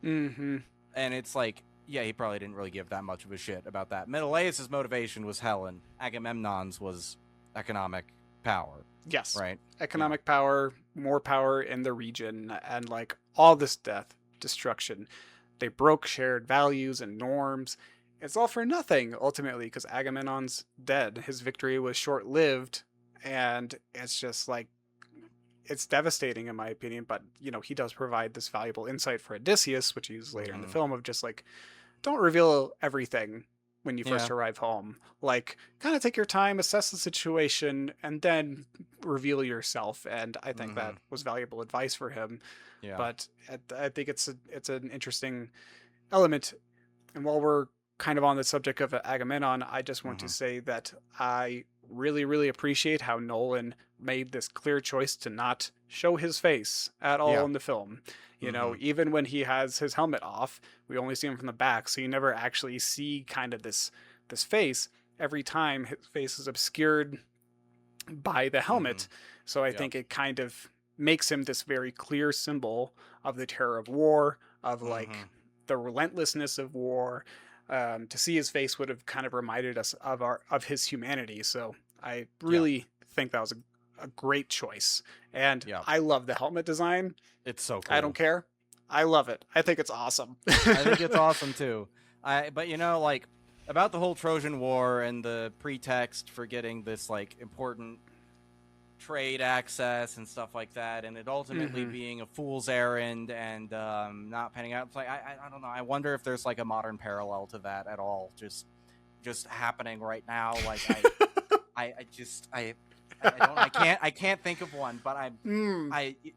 And it's like, yeah, he probably didn't really give that much of a shit about that. Menelaus' motivation was Helen. Agamemnon's was economic power. Yes. Right? Economic power, more power in the region, and like all this death, destruction. They broke shared values and norms. It's all for nothing, ultimately, because Agamemnon's dead. His victory was short-lived, and it's just like, it's devastating in my opinion, but, you know, he does provide this valuable insight for Odysseus, which he uses later in the film, of just like, don't reveal everything when you first arrive home. Like, kind of take your time, assess the situation, and then reveal yourself. And I think that was valuable advice for him. But I think it's an interesting element. And while we're kind of on the subject of Agamemnon, I just want to say that I really, really appreciate how Nolan made this clear choice to not show his face at all in the film. You know, even when he has his helmet off, we only see him from the back, so you never actually see kind of this face. Every time his face is obscured by the helmet. So I think it kind of makes him this very clear symbol of the terror of war, of like the relentlessness of war. To see his face would have kind of reminded us of his humanity. So I really think that was a great choice. And I love the helmet design. It's so cool. I don't care. I love it. I think it's awesome. I think it's awesome too. But you know, like, about the whole Trojan War and the pretext for getting this like important trade access and stuff like that, and it ultimately being a fool's errand and not panning out. It's like, I don't know. I wonder if there's like a modern parallel to that at all, just happening right now. Like, I can't think of one, but I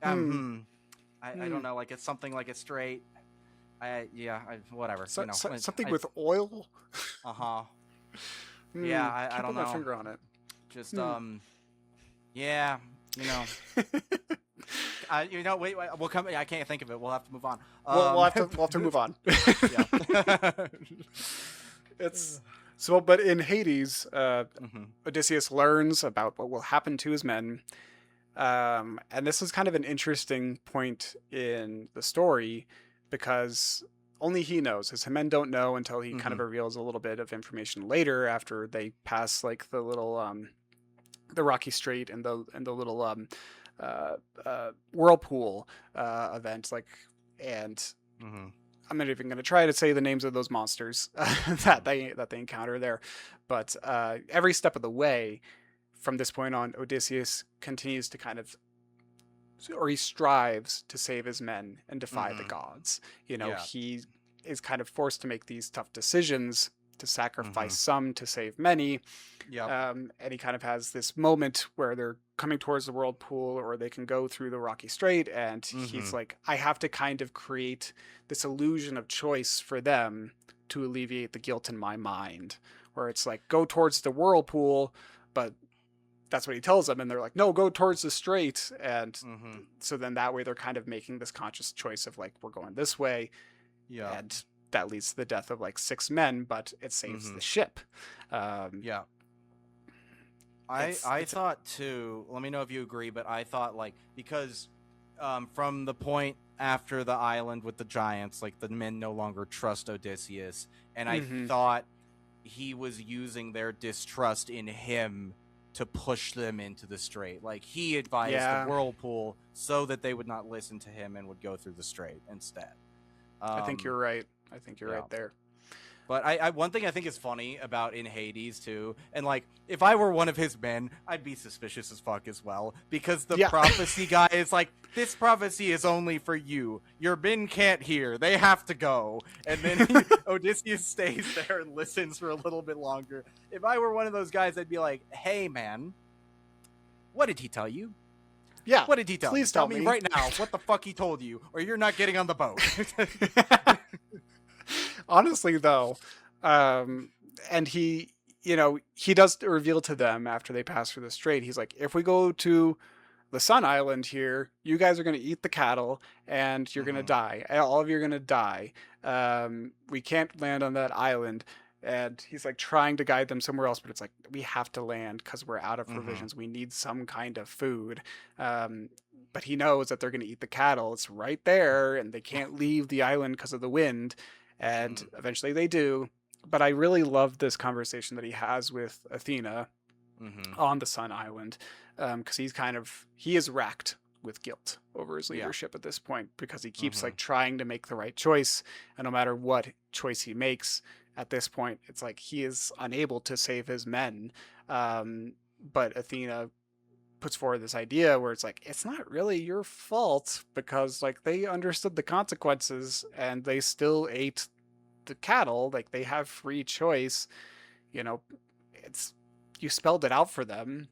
don't know, like it's something like a straight, whatever, something with oil. Yeah, I can't don't put know. my finger on it. Just yeah, wait, we'll come. I can't think of it. We'll have to move on. We'll have to move on. Yeah. It's so, but in Hades, Odysseus learns about what will happen to his men, and this is kind of an interesting point in the story because only he knows. His men don't know until he kind of reveals a little bit of information later after they pass like the little the rocky strait and the little whirlpool event, like, and I'm not even going to try to say the names of those monsters that they encounter there, but every step of the way from this point on, Odysseus continues to he strives to save his men and defy the gods. He is kind of forced to make these tough decisions to sacrifice some to save many. And he kind of has this moment where they're coming towards the whirlpool, or they can go through the rocky strait, and he's like, I have to kind of create this illusion of choice for them to alleviate the guilt in my mind, where it's like, go towards the whirlpool, but that's what he tells them, and they're like, no, go towards the strait. And so then that way they're kind of making this conscious choice of like, we're going this way, and that leads to the death of like 6 men, but it saves the ship. I thought too, let me know if you agree, but I thought like, because from the point after the island with the giants, like the men no longer trust Odysseus, and I thought he was using their distrust in him to push them into the strait. Like he advised the whirlpool so that they would not listen to him and would go through the strait instead. I think you're right. Right there. But I one thing I think is funny about in Hades too, and like if I were one of his men, I'd be suspicious as fuck as well, because the prophecy guy is like, this prophecy is only for you. Your men can't hear. They have to go. And then Odysseus stays there and listens for a little bit longer. If I were one of those guys, I'd be like, hey man, what did he tell you? Yeah. What did he tell you? Please tell me right now what the fuck he told you, or you're not getting on the boat. Honestly, though, and he does reveal to them after they pass through the strait, he's like, if we go to the Sun Island here, you guys are going to eat the cattle, and you're going to die. All of you are going to die. We can't land on that island. And he's like trying to guide them somewhere else, but it's like, we have to land because we're out of provisions. We need some kind of food. But he knows that they're going to eat the cattle. It's right there, and they can't leave the island because of the wind. And eventually they do. But I really love this conversation that he has with Athena on the Sun Island, because he is racked with guilt over his leadership at this point, because he keeps like trying to make the right choice, and no matter what choice he makes at this point, it's like he is unable to save his men. But Athena puts forward this idea where it's like, it's not really your fault, because like they understood the consequences and they still ate the cattle. Like they have free choice. You spelled it out for them.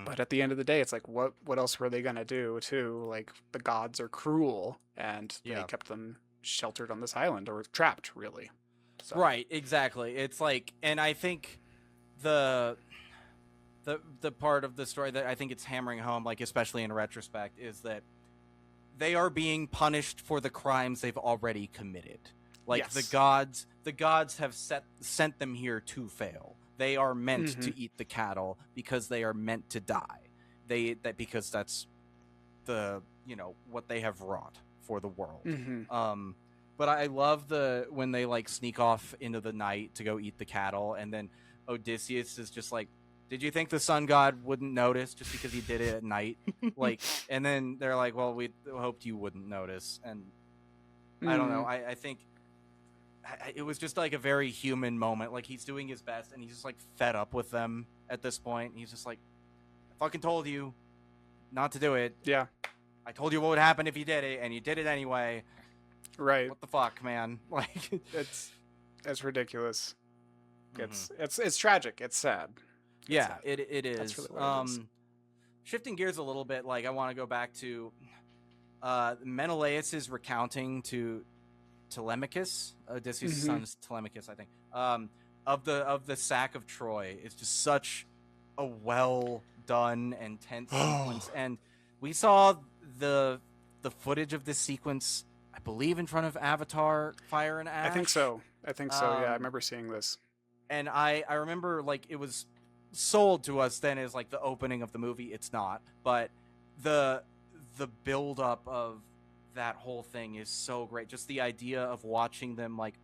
But at the end of the day, it's like, what else were they gonna do too? Like the gods are cruel, and they kept them sheltered on this island, or trapped, really. So. Right, exactly. It's like, and I think the part of the story that I think it's hammering home, like especially in retrospect, is that they are being punished for the crimes they've already committed. Like the gods have sent them here to fail. They are meant to eat the cattle because they are meant to die. Because that's the what they have wrought for the world. But I love when they like sneak off into the night to go eat the cattle, and then Odysseus is just like, did you think the sun god wouldn't notice just because he did it at night? Like, and then they're like, well, we hoped you wouldn't notice. And I don't know. I think it was just like a very human moment. Like he's doing his best, and he's just like fed up with them at this point. He's just like, I fucking told you not to do it. Yeah. I told you what would happen if you did it, and you did it anyway. Right. What the fuck, man? Like it's ridiculous. It's tragic. It's sad. Yeah, it That's is. really what it is. Shifting gears a little bit, like I want to go back to Menelaus's recounting to Telemachus, Odysseus' son is Telemachus, I think, of the sack of Troy. It's just such a well done and tense sequence, and we saw the footage of this sequence, I believe, in front of Avatar: Fire and Ash. I think so. Yeah, I remember seeing this. And I remember, like, it was sold to us then as like the opening of the movie. It's not, but the build up of that whole thing is so great. Just the idea of watching them like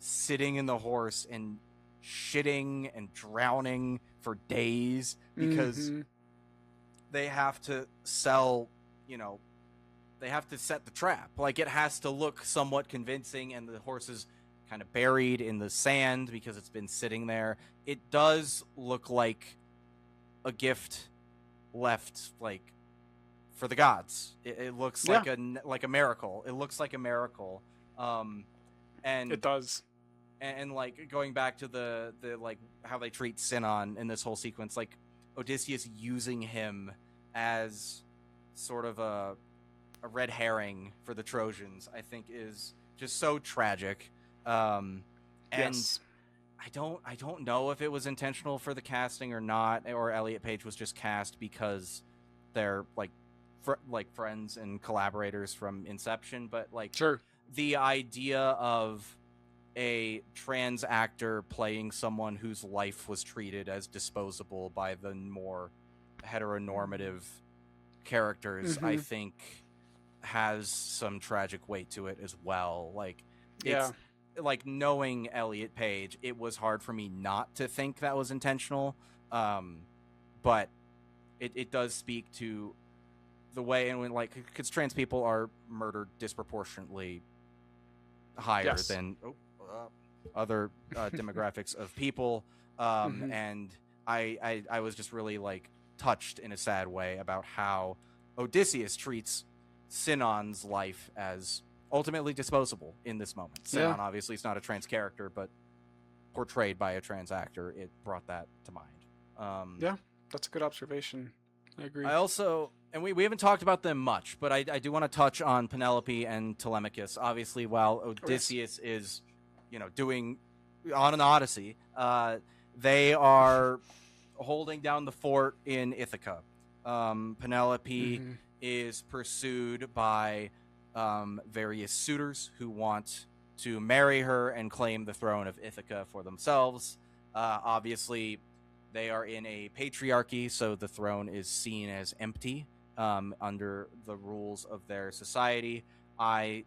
sitting in the horse and shitting and drowning for days because they have to sell, they have to set the trap. Like, it has to look somewhat convincing, and the horse is kind of buried in the sand because it's been sitting there. It does look like a gift left, like, for the gods. It looks like a miracle. It looks like a miracle. And it does. And like, going back to the like how they treat Sinon in this whole sequence, like Odysseus using him as sort of a red herring for the Trojans, I think is just so tragic. And yes. I don't know if it was intentional for the casting or not, or Elliot Page was just cast because they're like friends and collaborators from Inception, but like, sure, the idea of a trans actor playing someone whose life was treated as disposable by the more heteronormative characters, I think has some tragic weight to it as well. Like, it's like, knowing Elliot Page, it was hard for me not to think that was intentional. But it does speak to the way in when, like, because trans people are murdered disproportionately higher than other demographics of people. And I was just really, like, touched in a sad way about how Odysseus treats Sinon's life as ultimately disposable in this moment. Sinon obviously is not a trans character, but portrayed by a trans actor, it brought that to mind. That's a good observation. I agree. I also, and we haven't talked about them much, but I do want to touch on Penelope and Telemachus. Obviously, while Odysseus is, doing on an Odyssey, they are holding down the fort in Ithaca. Penelope is pursued by various suitors who want to marry her and claim the throne of Ithaca for themselves. Obviously, they are in a patriarchy, so the throne is seen as empty under the rules of their society. I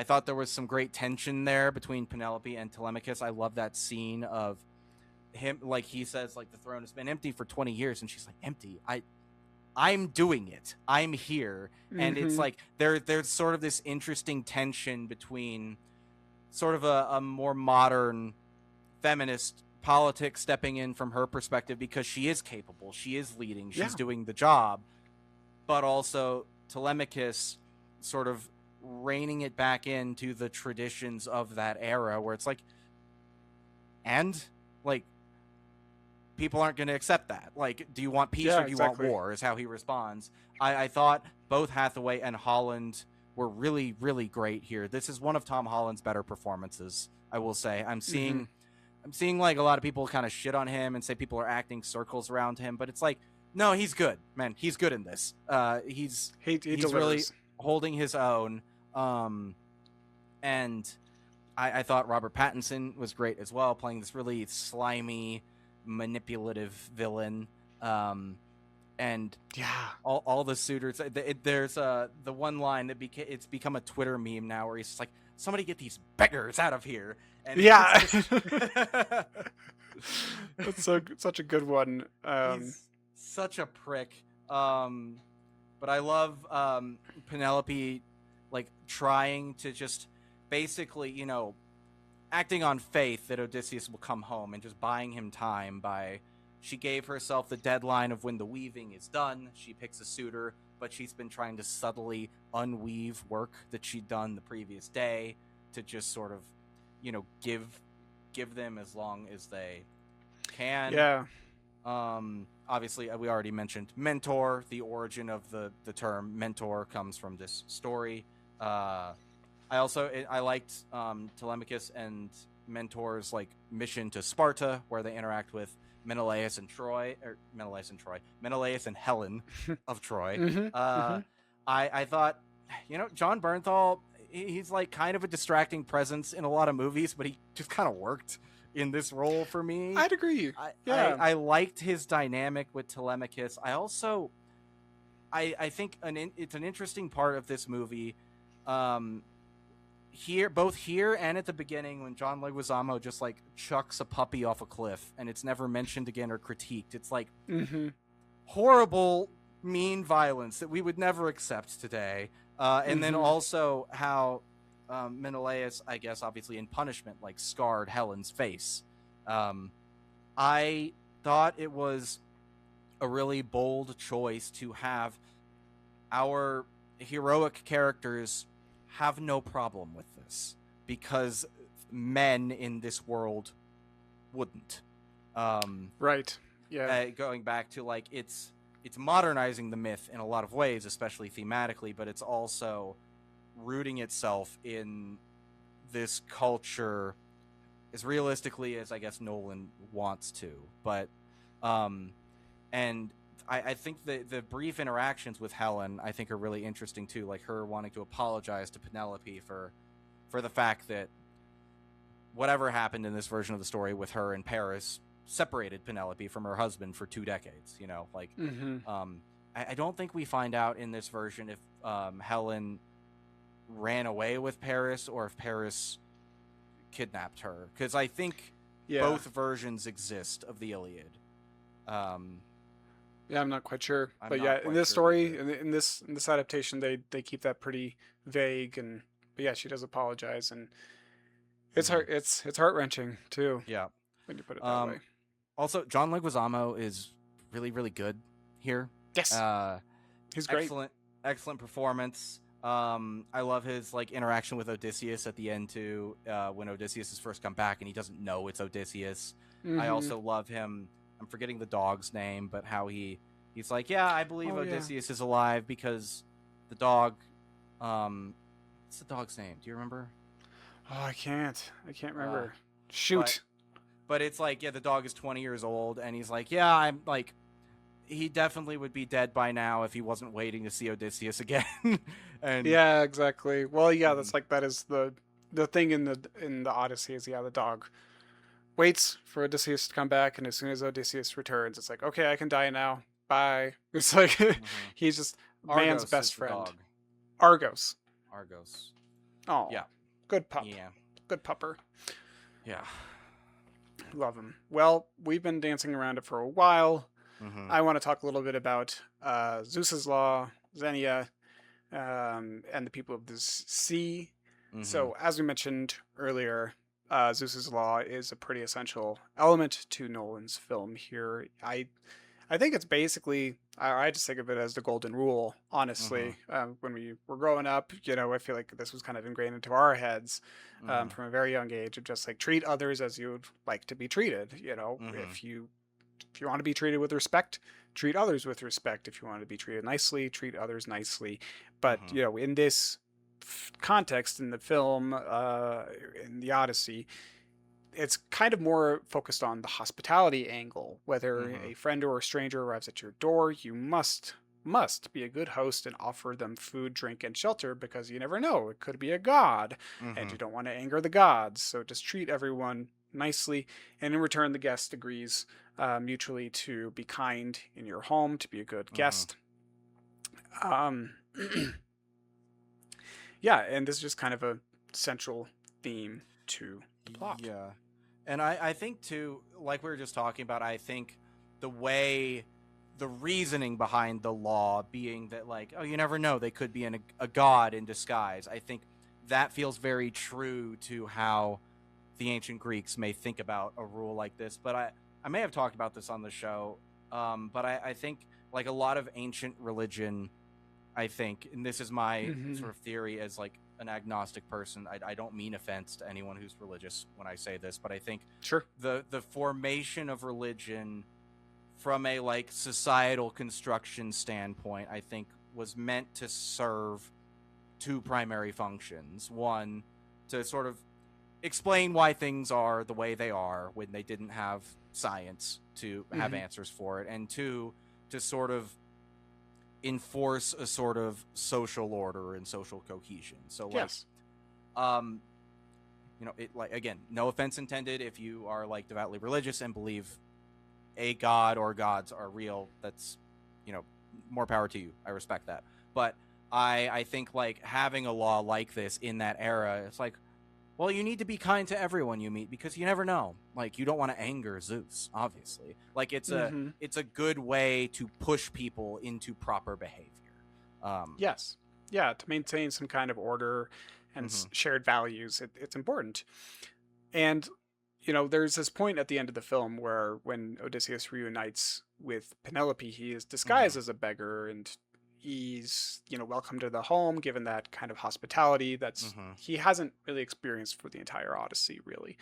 thought there was some great tension there between Penelope and Telemachus. I love that scene of him, like, he says, like, the throne has been empty for 20 years, and she's like, empty? I'm doing it. I'm here. And it's like there's sort of this interesting tension between sort of a more modern feminist politics stepping in from her perspective because she is capable, she is leading, she's doing the job, but also Telemachus sort of reining it back into the traditions of that era where it's like, and like, people aren't going to accept that. Like, do you want peace or do you want war, is how he responds. I thought both Hathaway and Holland were really, really great here. This is one of Tom Holland's better performances, I will say. I'm seeing like a lot of people kind of shit on him and say people are acting circles around him, but it's like, no, he's good, man. He's good in this. He's really holding his own. And I thought Robert Pattinson was great as well, playing this really slimy, manipulative villain. And all the suitors. There's the one line that it's become a Twitter meme now, where he's just like, "Somebody get these beggars out of here." And that's such a good one. He's such a prick. But I love Penelope, like, trying to just basically, acting on faith that Odysseus will come home and just buying him time by. She gave herself the deadline of when the weaving is done. She picks a suitor, but she's been trying to subtly unweave work that she'd done the previous day to just sort of, give them as long as they can. Yeah. Obviously, we already mentioned mentor. The origin of the term mentor comes from this story. I liked Telemachus and Mentor's like mission to Sparta, where they interact with Menelaus and Helen of Troy. Mm-hmm. I thought, Jon Bernthal, he's like kind of a distracting presence in a lot of movies, but he just kind of worked in this role for me. I'd agree. I liked his dynamic with Telemachus. I think it's an interesting part of this movie. Both here and at the beginning, when John Leguizamo just like chucks a puppy off a cliff and it's never mentioned again or critiqued. It's like horrible, mean violence that we would never accept today. And then also how Menelaus, I guess, obviously in punishment, like scarred Helen's face. I thought it was a really bold choice to have our heroic characters have no problem with this, because men in this world wouldn't. Right. Yeah. Going back to like it's modernizing the myth in a lot of ways, especially thematically, but it's also rooting itself in this culture as realistically as I guess Nolan wants to. But and I think the brief interactions with Helen, I think, are really interesting too. Like her wanting to apologize to Penelope for the fact that whatever happened in this version of the story with her in Paris separated Penelope from her husband for 2 decades. I don't think we find out in this version if Helen ran away with Paris or if Paris kidnapped her, because I think both versions exist of the Iliad. Yeah, I'm not quite sure, but in this story, in this adaptation, they keep that pretty vague, but yeah, she does apologize, and it's heart-wrenching too. Yeah, when you put it that way. Also, John Leguizamo is really, really good here. Yes, he's great. Excellent performance. I love his like interaction with Odysseus at the end too, when Odysseus has first come back and he doesn't know it's Odysseus. I also love him. I'm forgetting the dog's name, but how he's like, yeah, I believe Odysseus is alive because the dog. What's the dog's name? Do you remember? Oh, I can't remember. Shoot. But it's like, yeah, the dog is 20 years old, and he's like, yeah, I'm like, he definitely would be dead by now if he wasn't waiting to see Odysseus again. And yeah, exactly. Well, yeah, that is the thing in the Odyssey is the dog waits for Odysseus to come back, and as soon as Odysseus returns, it's like, okay, I can die now. Bye. It's like he's just man's best friend. Argos. Oh, yeah. Good pup. Yeah. Good pupper. Yeah. Love him. Well, we've been dancing around it for a while. I want to talk a little bit about Zeus's Law, Xenia, and the people of the sea. So, as we mentioned earlier, Zeus's Law is a pretty essential element to Nolan's film here. I think it's basically, I just think of it as the golden rule, honestly. When we were growing up, I feel like this was kind of ingrained into our heads from a very young age, of just like treat others as you would like to be treated. If you want to be treated with respect, treat others with respect. If you want to be treated nicely, treat others nicely. But, in this context, in the film, in the Odyssey, it's kind of more focused on the hospitality angle. Whether a friend or a stranger arrives at your door, you must be a good host and offer them food, drink, and shelter, because you never know, it could be a god, and you don't want to anger the gods. So just treat everyone nicely, and in return the guest agrees mutually to be kind in your home, to be a good guest. Yeah, and this is just kind of a central theme to the plot. Yeah. And I think too, like we were just talking about, I think the reasoning behind the law being that, like, oh, you never know, they could be a god in disguise. I think that feels very true to how the ancient Greeks may think about a rule like this. But I may have talked about this on the show, but I think, like, a lot of ancient religion, I think, and this is my sort of theory as, like, an agnostic person, I don't mean offense to anyone who's religious when I say this, but I think the formation of religion from a like societal construction standpoint, I think was meant to serve two primary functions. One, to sort of explain why things are the way they are when they didn't have science to have answers for it, and two, to sort of enforce a sort of social order and social cohesion. So like, Yes. you know, it, like, again, no offense intended if you are like devoutly religious and believe a god or gods are real, that's, you know, more power to you. I respect that. But I think like having a law like this in that era, it's like, well, you need to be kind to everyone you meet because you never know. Like, you don't want to anger Zeus, obviously. Like, it's a good way to push people into proper behavior. Yes. Yeah, to maintain some kind of order and shared values, it's important. And, you know, there's this point at the end of the film where when Odysseus reunites with Penelope, he is disguised as a beggar, and he's, you know, welcomed to the home, given that kind of hospitality that's he hasn't really experienced for the entire Odyssey, really,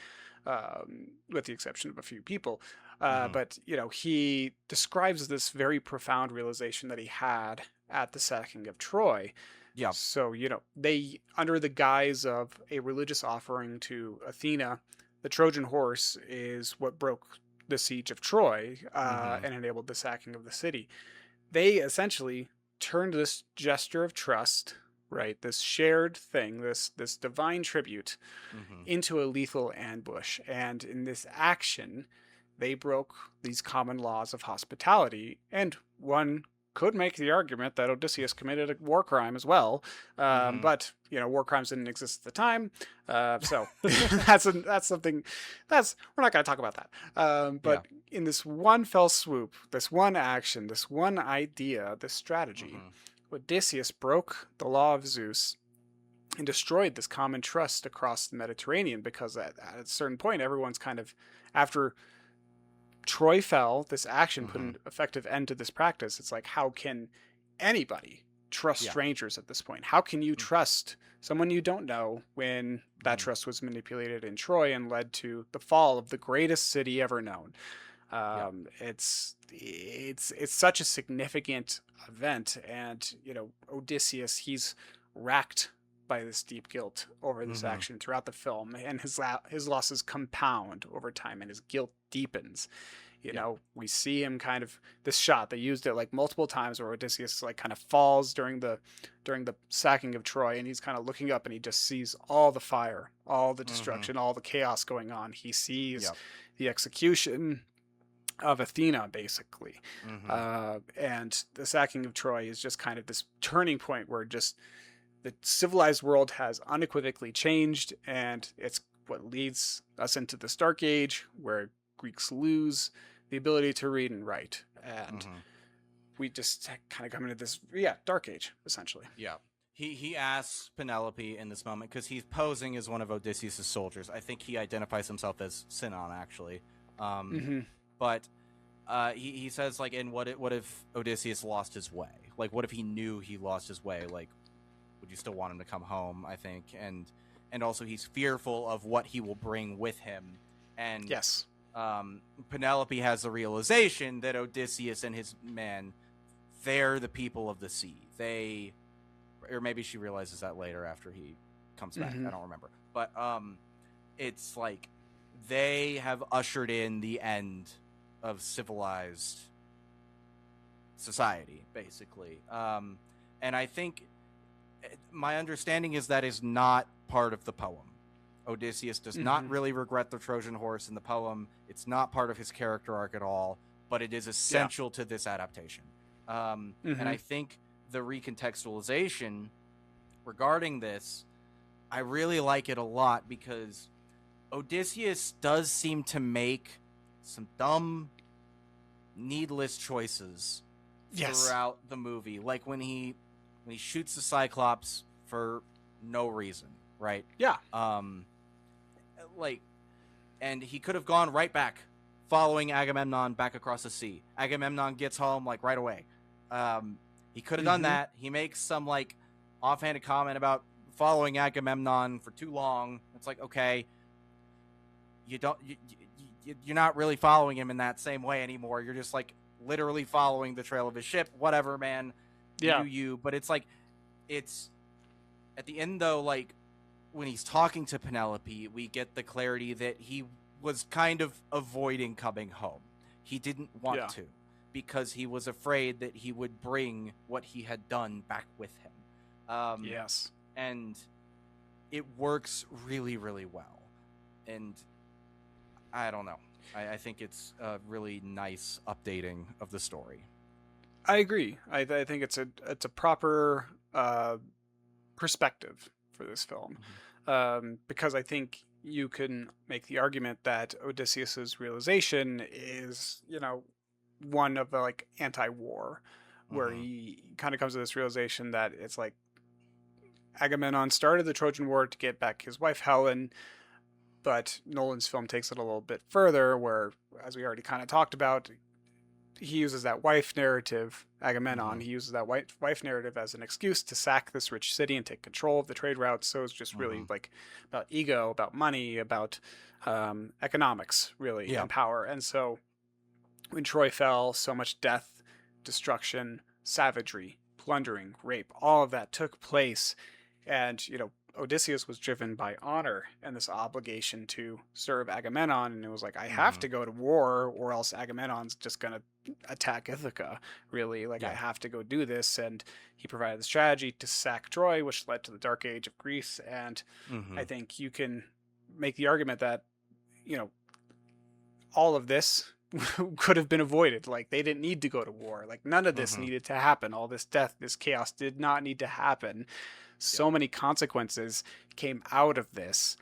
with the exception of a few people. But, you know, he describes this very profound realization that he had at the sacking of Troy. Yeah. So, you know, they, under the guise of a religious offering to Athena, the Trojan horse is what broke the siege of Troy and enabled the sacking of the city. They essentially turned this gesture of trust, right, this shared thing, this divine tribute, into a lethal ambush. And in this action, they broke these common laws of hospitality, and one could make the argument that Odysseus committed a war crime as well, but, you know, war crimes didn't exist at the time, so that's something that's, we're not going to talk about that. But in this one fell swoop, this one action, this one idea, this strategy, Odysseus broke the law of Zeus and destroyed this common trust across the Mediterranean, because at a certain point, everyone's kind of, after Troy fell, this action put an effective end to this practice. It's like, how can anybody trust strangers at this point? How can you trust someone you don't know when that trust was manipulated in Troy and led to the fall of the greatest city ever known? It's such a significant event, and, you know, Odysseus, he's racked by this deep guilt over this action throughout the film, and his losses compound over time, and his guilt deepens. You know, we see him kind of, this shot, they used it like multiple times where Odysseus like kind of falls during the sacking of Troy, and he's kind of looking up and he just sees all the fire, all the destruction, all the chaos going on. He sees the execution of Athena, basically. And the sacking of Troy is just kind of this turning point where just the civilized world has unequivocally changed, and it's what leads us into this Dark Age where Greeks lose the ability to read and write, and we just kind of come into this Dark Age, essentially. He asks Penelope in this moment, because he's posing as one of Odysseus' soldiers. I think he identifies himself as Sinon, actually. But he says, like, and what if Odysseus lost his way? Like, what if he knew he lost his way? Like, would you still want him to come home, I think? And also he's fearful of what he will bring with him. And Penelope has the realization that Odysseus and his men, they're the people of the sea. Or maybe she realizes that later after he comes back. I don't remember. But it's like they have ushered in the end of civilized society, basically. And I think my understanding is that is not part of the poem. Odysseus does not really regret the Trojan horse in the poem. It's not part of his character arc at all, but it is essential to this adaptation. And I think the recontextualization regarding this, I really like it a lot, because Odysseus does seem to make some dumb, needless choices throughout the movie. Like when he shoots the Cyclops for no reason, right? And he could have gone right back, following Agamemnon back across the sea. Agamemnon gets home like right away. He could have done that. He makes some like offhanded comment about following Agamemnon for too long. It's like, okay, you're not really following him in that same way anymore. You're just like literally following the trail of his ship. Whatever, man. Yeah. You. But it's like, it's at the end though, like when he's talking to Penelope, we get the clarity that he was kind of avoiding coming home. He didn't want to, because he was afraid that he would bring what he had done back with him. Yes. And it works really, really well. And I don't know. I think it's a really nice updating of the story. I agree. I think it's a proper perspective for this film, because I think you can make the argument that Odysseus's realization is, one of the like anti-war, where he kind of comes to this realization that it's like Agamemnon started the Trojan War to get back his wife Helen, but Nolan's film takes it a little bit further, where, as we already kind of talked about, he uses that wife narrative, Agamemnon, he uses that wife narrative as an excuse to sack this rich city and take control of the trade routes. So it's just really like about ego, about money, about economics, really, and power. And so when Troy fell, so much death, destruction, savagery, plundering, rape, all of that took place. And, Odysseus was driven by honor and this obligation to serve Agamemnon, and it was like, I have to go to war, or else Agamemnon's just gonna attack Ithaca, really. Like, I have to go do this. And he provided the strategy to sack Troy, which led to the Dark Age of Greece. And I think you can make the argument that, all of this could have been avoided. Like, they didn't need to go to war. Like, none of this needed to happen. All this death, this chaos did not need to happen. So many consequences came out of this.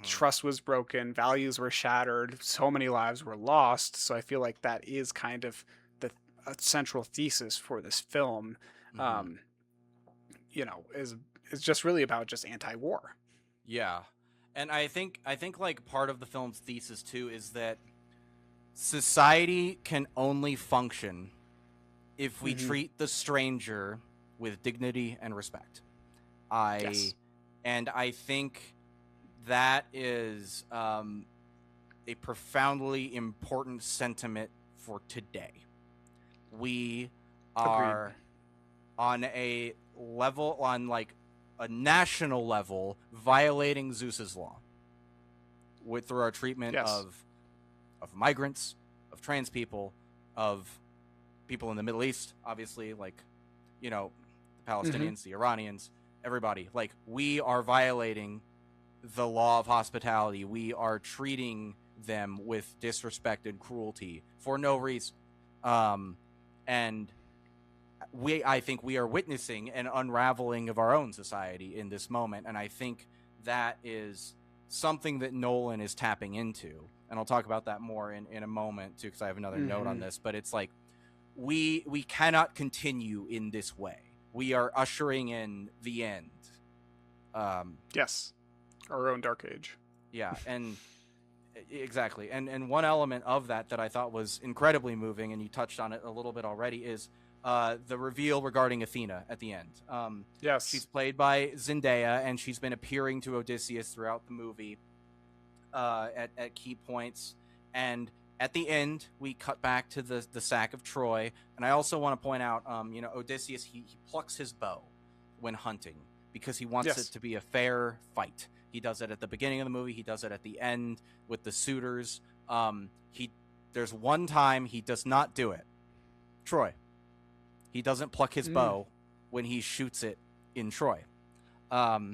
Trust was broken, values were shattered, so many lives were lost. So I feel like that is kind of the central thesis for this film. Is just really about just anti-war. Yeah. And I think like part of the film's thesis too is that society can only function if we treat the stranger with dignity and respect. And I think that is a profoundly important sentiment for today. We are on a level, on like a national level, violating Zeus's law through our treatment of migrants, of trans people, of people in the Middle East, obviously, like, the Palestinians, the Iranians, everybody. Like, we are violating the law of hospitality. We are treating them with disrespect and cruelty for no reason. And I think we are witnessing an unraveling of our own society in this moment. And I think that is something that Nolan is tapping into. And I'll talk about that more in a moment too, because I have another note on this. But it's like, we cannot continue in this way. We are ushering in the end. Yes. Our own dark age. Yeah, and exactly. And one element of that I thought was incredibly moving, and you touched on it a little bit already, is the reveal regarding Athena at the end. Yes. She's played by Zendaya, and she's been appearing to Odysseus throughout the movie at key points. And at the end, we cut back to the sack of Troy. And I also want to point out, Odysseus, he plucks his bow when hunting because he wants it to be a fair fight. He does it at the beginning of the movie. He does it at the end with the suitors. There's one time he does not do it. Troy. He doesn't pluck his bow when he shoots it in Troy. But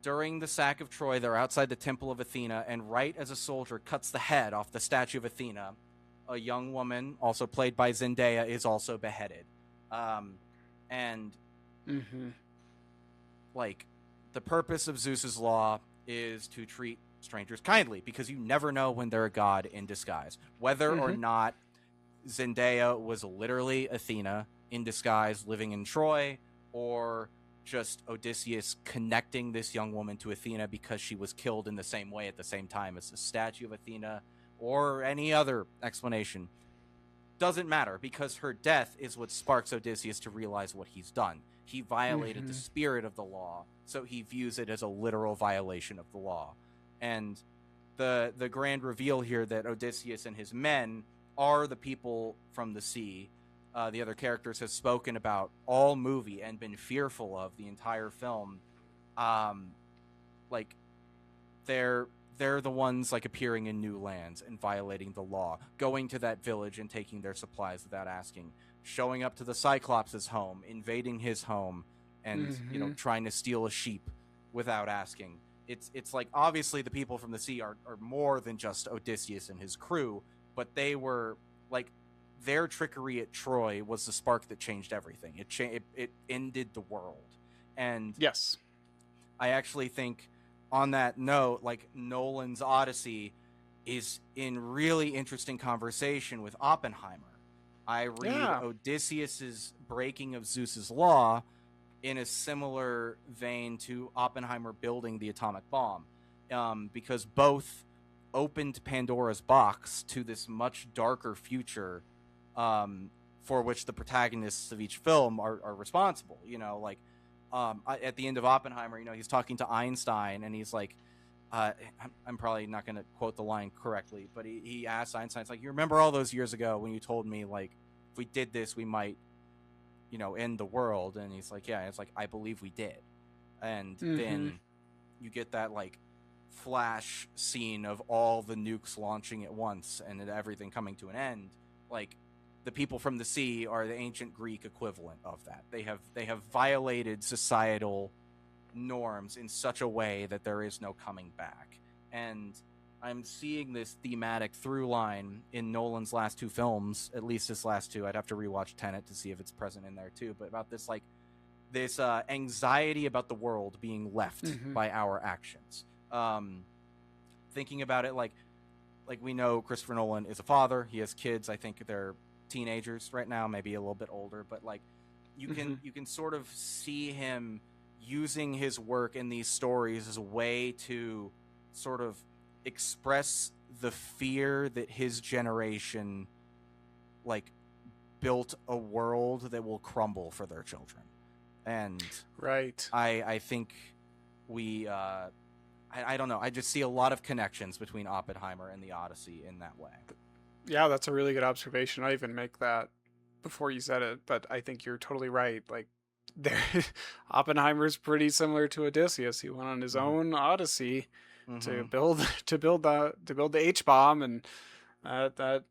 during the sack of Troy, they're outside the Temple of Athena, and right as a soldier cuts the head off the statue of Athena, a young woman, also played by Zendaya, is also beheaded. Like, the purpose of Zeus's law is to treat strangers kindly, because you never know when they're a god in disguise. Whether or not Zendaya was literally Athena in disguise living in Troy, or just Odysseus connecting this young woman to Athena because she was killed in the same way at the same time as the statue of Athena, or any other explanation, doesn't matter, because her death is what sparks Odysseus to realize what he's done. He violated the spirit of the law, so he views it as a literal violation of the law. And the grand reveal here that Odysseus and his men are the people from the sea. The other characters have spoken about all movie and been fearful of the entire film. Like they're the ones like appearing in new lands and violating the law, going to that village and taking their supplies without asking, showing up to the Cyclops' home, invading his home, and trying to steal a sheep without asking. It's like obviously the people from the sea are more than just Odysseus and his crew, but they were like their trickery at Troy was the spark that changed everything. It ended the world. And yes, I actually think on that note, like Nolan's Odyssey is in really interesting conversation with Oppenheimer. I read Odysseus's breaking of Zeus's law in a similar vein to Oppenheimer building the atomic bomb, because both opened Pandora's box to this much darker future, for which the protagonists of each film are responsible. Like at the end of Oppenheimer, he's talking to Einstein, and he's like, I'm probably not going to quote the line correctly, but he asks Einstein, it's like, you remember all those years ago when you told me, like, if we did this, we might, end the world? And he's like, yeah. It's like, I believe we did. And then you get that, like, flash scene of all the nukes launching at once and everything coming to an end. Like, the people from the sea are the ancient Greek equivalent of that. They have violated societal norms in such a way that there is no coming back. And I'm seeing this thematic through line in Nolan's last two films, at least his last two. I'd have to rewatch Tenet to see if it's present in there too, but about this, like, this anxiety about the world being left by our actions. Thinking about it, like we know Christopher Nolan is a father. He has kids. I think they're teenagers right now, maybe a little bit older, but like you can sort of see him using his work in these stories as a way to sort of express the fear that his generation like built a world that will crumble for their children. And right, I think we I don't know, I just see a lot of connections between Oppenheimer and the Odyssey in that way. Yeah, that's a really good observation. I even make that before you said it, but I think you're totally right. Like, Oppenheimer's pretty similar to Odysseus. He went on his own Odyssey to build the H bomb and that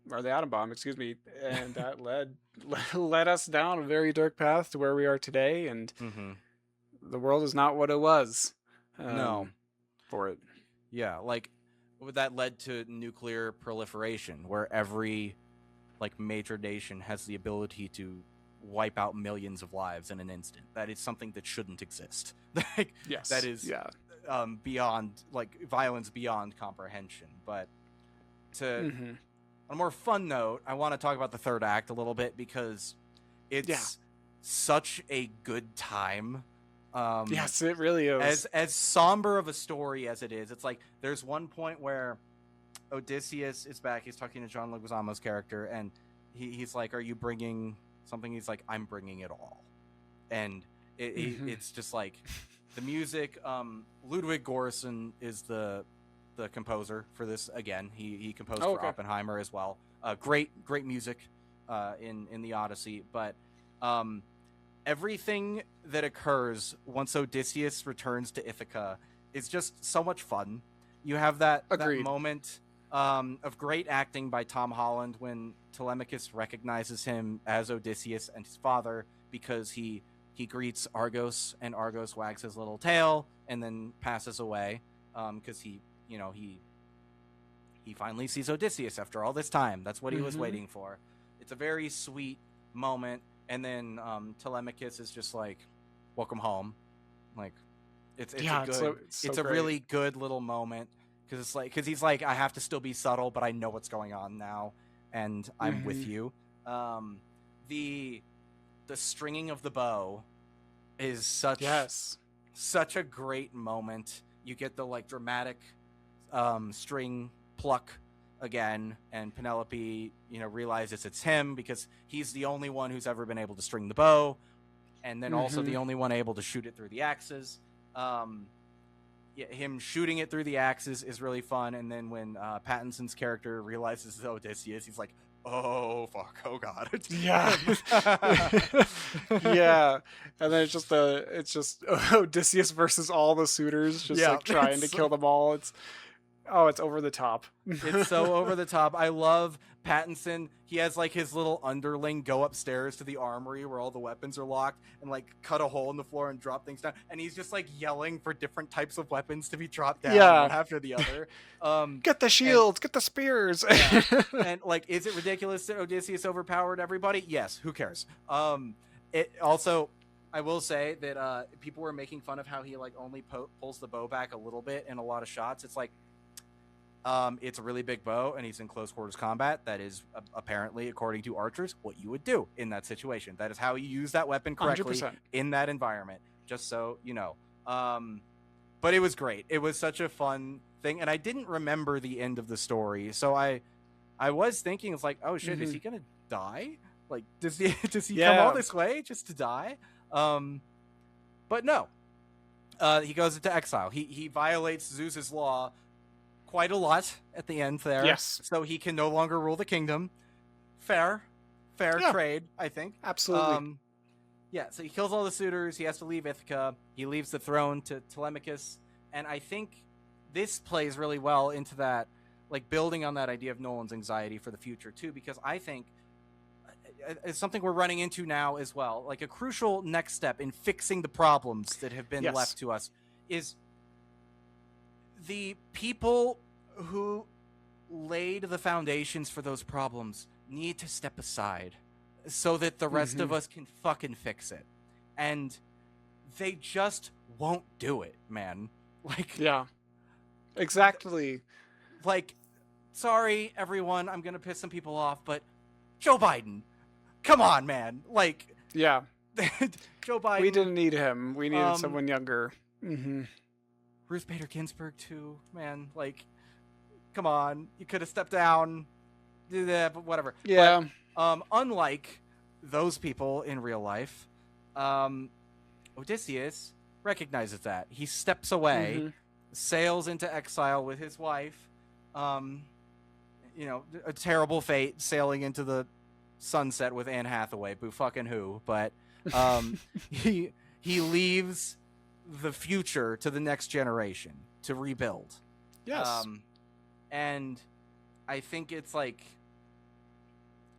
or the atom bomb, excuse me, and that led us down a very dark path to where we are today. And the world is not what it was. No, for it. Yeah, like that led to nuclear proliferation, where every like major nation has the ability to wipe out millions of lives in an instant. That is something that shouldn't exist. Like, yes, that is beyond, like, violence beyond comprehension. But on a more fun note, I want to talk about the third act a little bit, because it's such a good time. Yes, it really is. As somber of a story as it is, it's like there's one point where Odysseus is back. He's talking to John Leguizamo's character, and he's like, "Are you bringing something?" He's like, "I'm bringing it all." And it's just like the music. Ludwig Göransson is the composer for this. Again, he composed for Oppenheimer as well. Great music in the Odyssey, but everything that occurs once Odysseus returns to Ithaca is just so much fun. You have that moment of great acting by Tom Holland when Telemachus recognizes him as Odysseus and his father, because he greets Argos, and Argos wags his little tail and then passes away, because he finally sees Odysseus after all this time. That's what he was waiting for. It's a very sweet moment. And then Telemachus is just like, "Welcome home." Like, it's a really good little moment, because he's like, "I have to still be subtle, but I know what's going on now, and I'm with you." The stringing of the bow is such a great moment. You get the like dramatic string pluck again, and Penelope, realizes it's him because he's the only one who's ever been able to string the bow, and then also the only one able to shoot it through the axes. him shooting it through the axes is really fun. And then when Pattinson's character realizes it's Odysseus, he's like, "Oh fuck! Oh god!" Yeah, yeah. And then it's just Odysseus versus all the suitors, just like trying to kill them all. It's over the top. It's so over the top. I love Pattinson. He has like his little underling go upstairs to the armory where all the weapons are locked and like cut a hole in the floor and drop things down. And he's just like yelling for different types of weapons to be dropped down one after the other. Get the shields, get the spears. And like, is it ridiculous that Odysseus overpowered everybody? Yes. Who cares? It also, I will say that people were making fun of how he like only pulls the bow back a little bit in a lot of shots. It's like, it's a really big bow and he's in close quarters combat. That is apparently, according to archers, what you would do in that situation. That is how you use that weapon correctly 100%. In that environment, just so you know. But it was great. It was such a fun thing. And I didn't remember the end of the story. So I was thinking, it's like, oh shit, is he going to die? Like, does he come all this way just to die? But no, he goes into exile. He violates Zeus's law quite a lot at the end there. Yes. So he can no longer rule the kingdom. Fair trade, I think. Absolutely. So he kills all the suitors. He has to leave Ithaca. He leaves the throne to Telemachus. And I think this plays really well into that, like building on that idea of Nolan's anxiety for the future too, because I think it's something we're running into now as well. Like a crucial next step in fixing the problems that have been left to us is the people who laid the foundations for those problems need to step aside so that the rest of us can fucking fix it. And they just won't do it, man. Like, yeah, exactly. Like, sorry, everyone, I'm going to piss some people off, but Joe Biden, come on, man. Like, yeah, Joe Biden. We didn't need him. We needed someone younger. Ruth Bader Ginsburg too, man. Like, come on, you could have stepped down, do that, but whatever. Yeah. But, unlike those people in real life, Odysseus recognizes that. He steps away, sails into exile with his wife. You know, a terrible fate, sailing into the sunset with Anne Hathaway. Boo fucking who? But he leaves the future to the next generation to rebuild. Yes. And I think it's like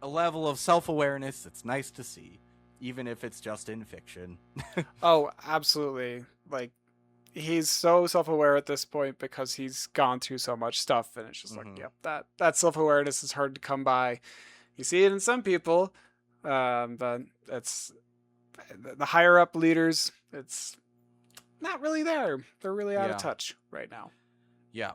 a level of self-awareness that's nice to see, even if it's just in fiction. Oh, absolutely. Like, he's so self-aware at this point because he's gone through so much stuff, and it's just like, yep, that self-awareness is hard to come by. You see it in some people, but it's the higher up leaders, it's not really there. They're really out of touch right now. Yeah.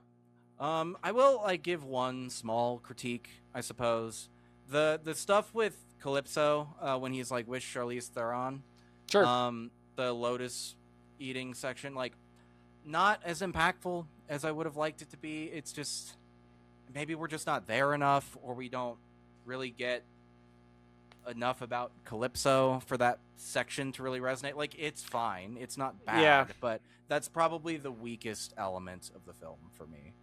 I will like give one small critique, I suppose. The stuff with Calypso, when he's like with Charlize Theron. Sure. The lotus eating section, like, not as impactful as I would have liked it to be. It's just, maybe we're just not there enough, or we don't really get enough about Calypso for that section to really resonate. Like, it's fine, it's not bad, but that's probably the weakest element of the film for me,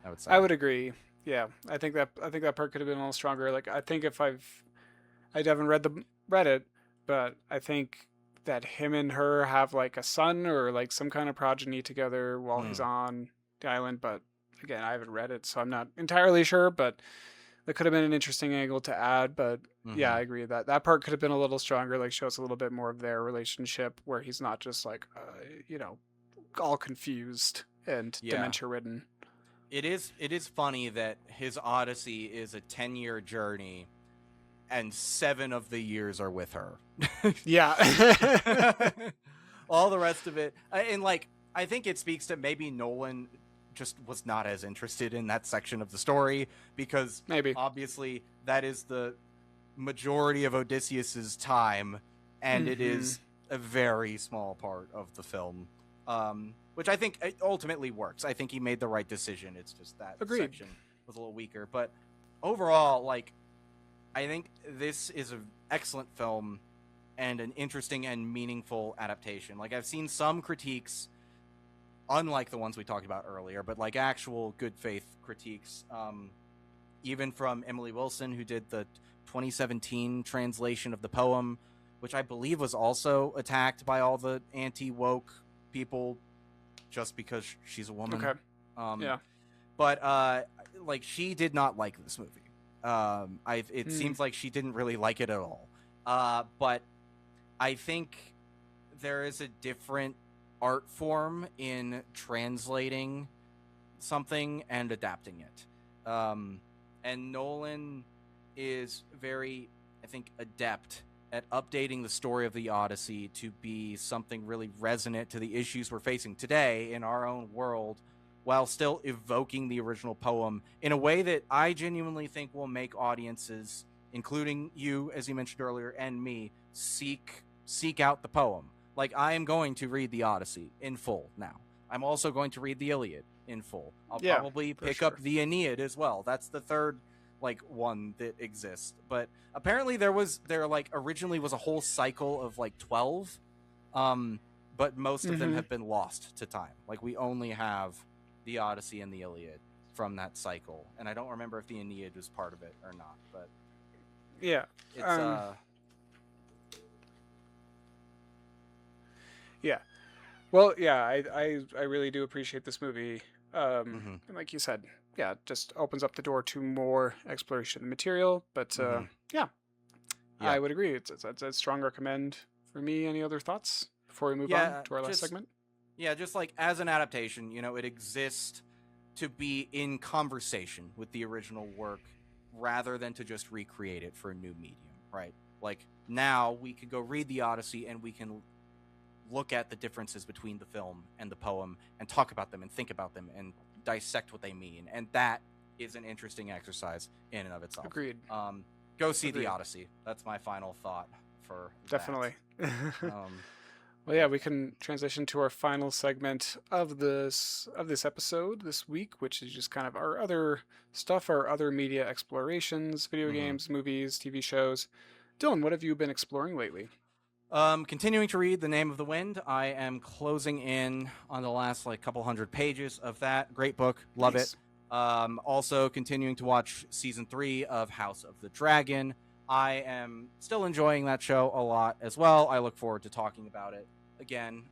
I would say. I would agree. Yeah, I think that part could have been a little stronger. Like, I think if I haven't read it, but I think that him and her have like a son or like some kind of progeny together while he's on the island. But again, I haven't read it, so I'm not entirely sure, but that could have been an interesting angle to add. But yeah, I agree that part could have been a little stronger, like shows a little bit more of their relationship where he's not just like, all confused and dementia ridden. It is funny that his Odyssey is a 10-year journey and 7 of the years are with her. Yeah. All the rest of it. And like, I think it speaks to maybe Nolan just was not as interested in that section of the story, because maybe obviously that is the majority of Odysseus's time, and it is a very small part of the film, which I think ultimately works. I think he made the right decision. It's just that section was a little weaker, but overall, like, I think this is an excellent film and an interesting and meaningful adaptation. Like, I've seen some critiques unlike the ones we talked about earlier, but like actual good faith critiques, even from Emily Wilson, who did the 2017 translation of the poem, which I believe was also attacked by all the anti-woke people just because she's a woman. Okay. Yeah. But like, she did not like this movie. It seems like she didn't really like it at all. But I think there is a different art form in translating something and adapting it. And Nolan is very, I think, adept at updating the story of the Odyssey to be something really resonant to the issues we're facing today in our own world, while still evoking the original poem in a way that I genuinely think will make audiences, including you, as you mentioned earlier, and me, seek out the poem. Like, I am going to read the Odyssey in full now. I'm also going to read the Iliad in full. I'll probably pick up the Aeneid as well. That's the third one that exists. But apparently there originally was a whole cycle of 12, but most of them have been lost to time. Like, we only have the Odyssey and the Iliad from that cycle, and I don't remember if the Aeneid was part of it or not. But yeah, it's yeah. Well, yeah, I really do appreciate this movie. And like you said, yeah, it just opens up the door to more exploration of the material. But yeah, I would agree. It's a strong recommend for me. Any other thoughts before we move on to our last segment? Yeah, just like as an adaptation, it exists to be in conversation with the original work rather than to just recreate it for a new medium, right? Like, now we could go read the Odyssey and we can look at the differences between the film and the poem and talk about them and think about them and dissect what they mean. And that is an interesting exercise in and of itself. Agreed. Go see the Odyssey. That's my final thought for definitely. That. Well, yeah, we can transition to our final segment of this episode this week, which is just kind of our other stuff, our other media explorations, video games, movies, TV shows. Dylan, what have you been exploring lately? Continuing to read The Name of the Wind. I am closing in on the last couple hundred pages of that. Great book. Love it. Also continuing to watch season 3 of House of the Dragon. I am still enjoying that show a lot as well. I look forward to talking about it again.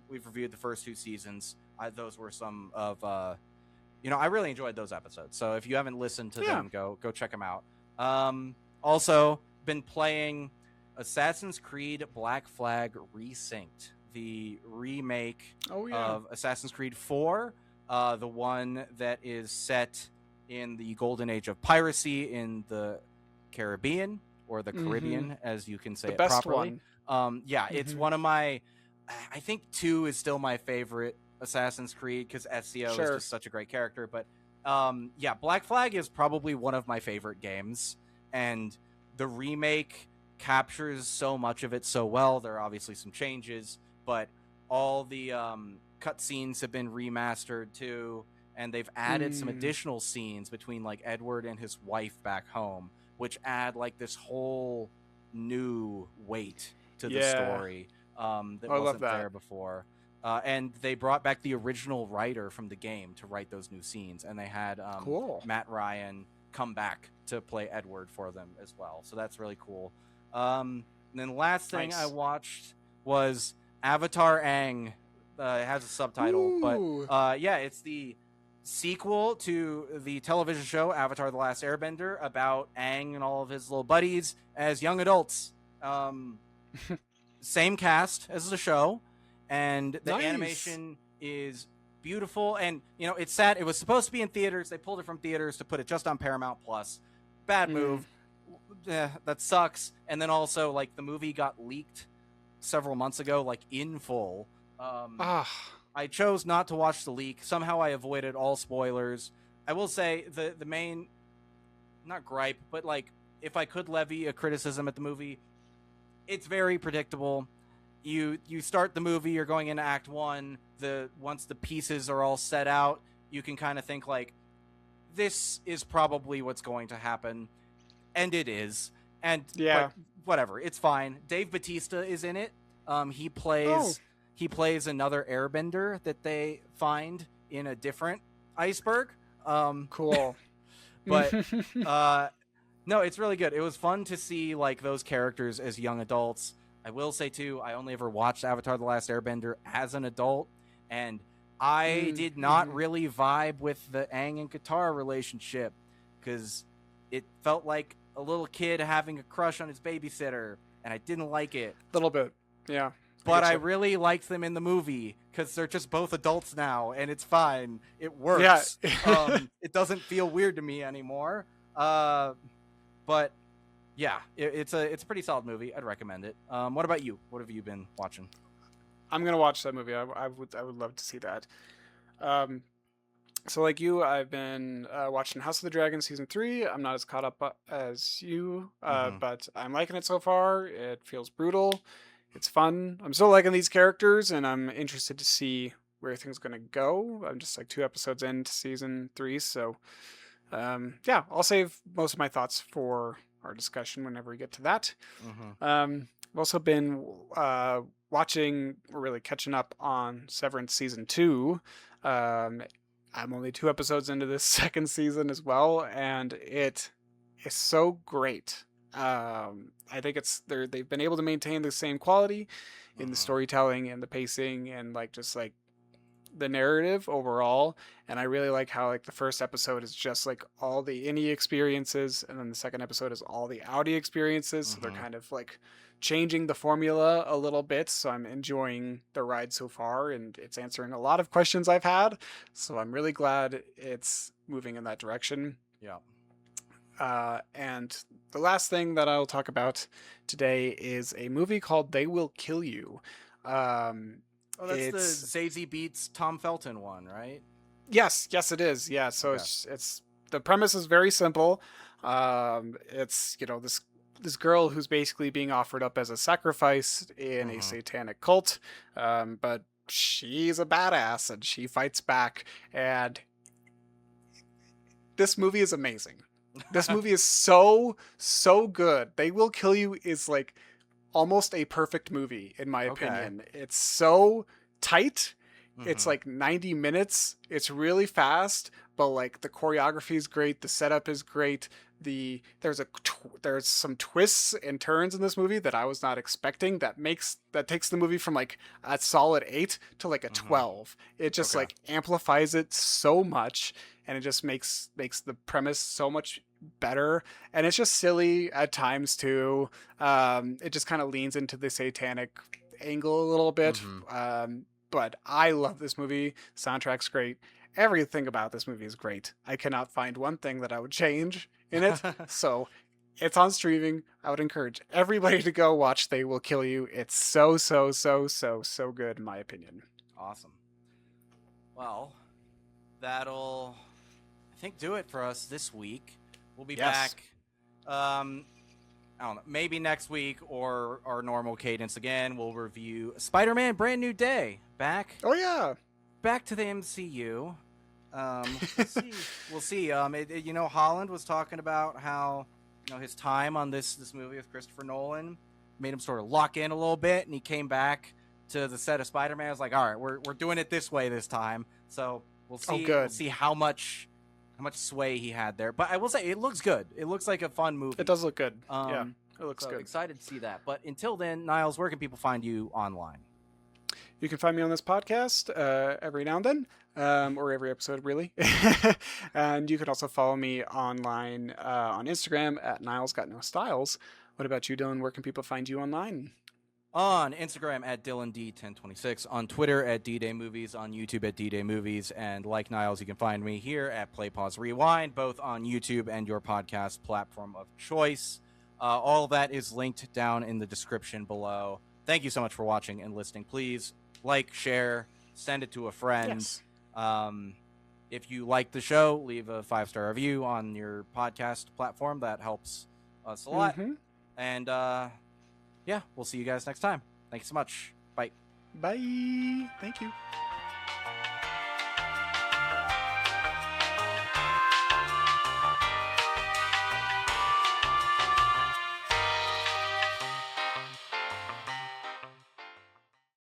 We've reviewed the first 2 seasons. Those were some of, I really enjoyed those episodes. So if you haven't listened to them, go check them out. Also been playing Assassin's Creed Black Flag Resynced, the remake of Assassin's Creed 4, the one that is set in the golden age of piracy in the Caribbean, or the Caribbean, as you can say it properly. It's one of my, I think 2 is still my favorite Assassin's Creed because Ezio is just such a great character. But Black Flag is probably one of my favorite games, and the remake captures so much of it so well. There are obviously some changes, but all the cutscenes have been remastered too, and they've added some additional scenes between Edward and his wife back home, which add this whole new weight to the story that wasn't there before. And they brought back the original writer from the game to write those new scenes, and they had Matt Ryan come back to play Edward for them as well. So that's really cool. And then the last thing I watched was Avatar Aang. It has a subtitle, but it's the sequel to the television show Avatar: The Last Airbender about Aang and all of his little buddies as young adults. Same cast as the show, and the animation is beautiful. And it's sad. It was supposed to be in theaters. They pulled it from theaters to put it just on Paramount Plus. Bad move. That sucks. And then also the movie got leaked several months ago, in full. I chose not to watch the leak. Somehow I avoided all spoilers. I will say the main, not gripe, but if I could levy a criticism at the movie, it's very predictable. You start the movie, you're going into Act 1. Once the pieces are all set out, you can kind of think this is probably what's going to happen. And it is. And but whatever, it's fine. Dave Bautista is in it. He plays he plays another airbender that they find in a different iceberg. Cool. But no, it's really good. It was fun to see like those characters as young adults. I will say too, I only ever watched Avatar: The Last Airbender as an adult, and I did not really vibe with the Aang and Katara relationship because it felt like a little kid having a crush on his babysitter, and I didn't like it. A little bit, yeah. But I really liked them in the movie because they're just both adults now, and it's fine. It works. Yeah. It doesn't feel weird to me anymore. But yeah, it's a pretty solid movie. I'd recommend it. What about you? What have you been watching? I'm gonna watch that movie. I would love to see that. So like you, I've been watching House of the Dragon season 3. I'm not as caught up as you, but I'm liking it so far. It feels brutal. It's fun. I'm still liking these characters, and I'm interested to see where things are gonna go. I'm just like 2 episodes into season 3, so yeah, I'll save most of my thoughts for our discussion whenever we get to that. I've also been watching, or really catching up on Severance season 2. I'm only 2 episodes into this second season as well, and it is so great. I think they've been able to maintain the same quality in the storytelling and the pacing and like just like the narrative overall. And I really like how like the first episode is just like all the innie experiences, and then the second episode is all the outie experiences. So they're kind of like changing the formula a little bit. So I'm enjoying the ride so far, and it's answering a lot of questions I've had. So I'm really glad it's moving in that direction. Yeah. And the last thing that I'll talk about today is a movie called They Will Kill You. Oh, that's the Zazie Beetz Tom Felton one, right? Yes, it is. Yeah, so it's the premise is very simple. It's this girl who's basically being offered up as a sacrifice in a satanic cult, but she's a badass and she fights back. And this movie is amazing. This movie is so good. They Will Kill You is like almost a perfect movie in my opinion. It's so tight. It's like 90 minutes. It's really fast, but like the choreography is great. The setup is great. There's some twists and turns in this movie that I was not expecting that takes the movie from like a solid 8 to like a 12. It just like amplifies it so much, and it just makes the premise so much better. And it's just silly at times too. It just kind of leans into the satanic angle a little bit. But I love this movie. Soundtrack's great. Everything about this movie is great. I cannot find one thing that I would change in it. So it's on streaming. I would encourage everybody to go watch They Will Kill You. It's so good in my opinion. Awesome. Well, that'll, I think, do it for us this week. We'll be back. I don't know, maybe next week or our normal cadence again. We'll review Spider-Man Brand New Day. Back. Oh yeah. Back to the MCU. We'll see. Holland was talking about how, his time on this movie with Christopher Nolan made him sort of lock in a little bit, and he came back to the set of Spider-Man. I was like, all right, we're doing it this way this time. So we'll see. Oh, good. We'll see how much sway he had there. But I will say, it looks good. It looks like a fun movie. It does look good. Yeah, it looks good. Excited to see that. But until then, Niles, where can people find you online? You can find me on this podcast every now and then, or every episode, really. And you can also follow me online on Instagram at Niles Got No Styles. What about you, Dylan? Where can people find you online? On Instagram at DylanD1026, on Twitter at D-Day Movies, on YouTube at D-Day Movies, and like Niles, you can find me here at Play Pause Rewind, both on YouTube and your podcast platform of choice. All of that is linked down in the description below. Thank you so much for watching and listening. Please like, share, send it to a friend. Yes. If you like the show, leave a 5-star review on your podcast platform. That helps us a lot. And yeah, we'll see you guys next time. Thank you so much. Bye. Bye. Thank you.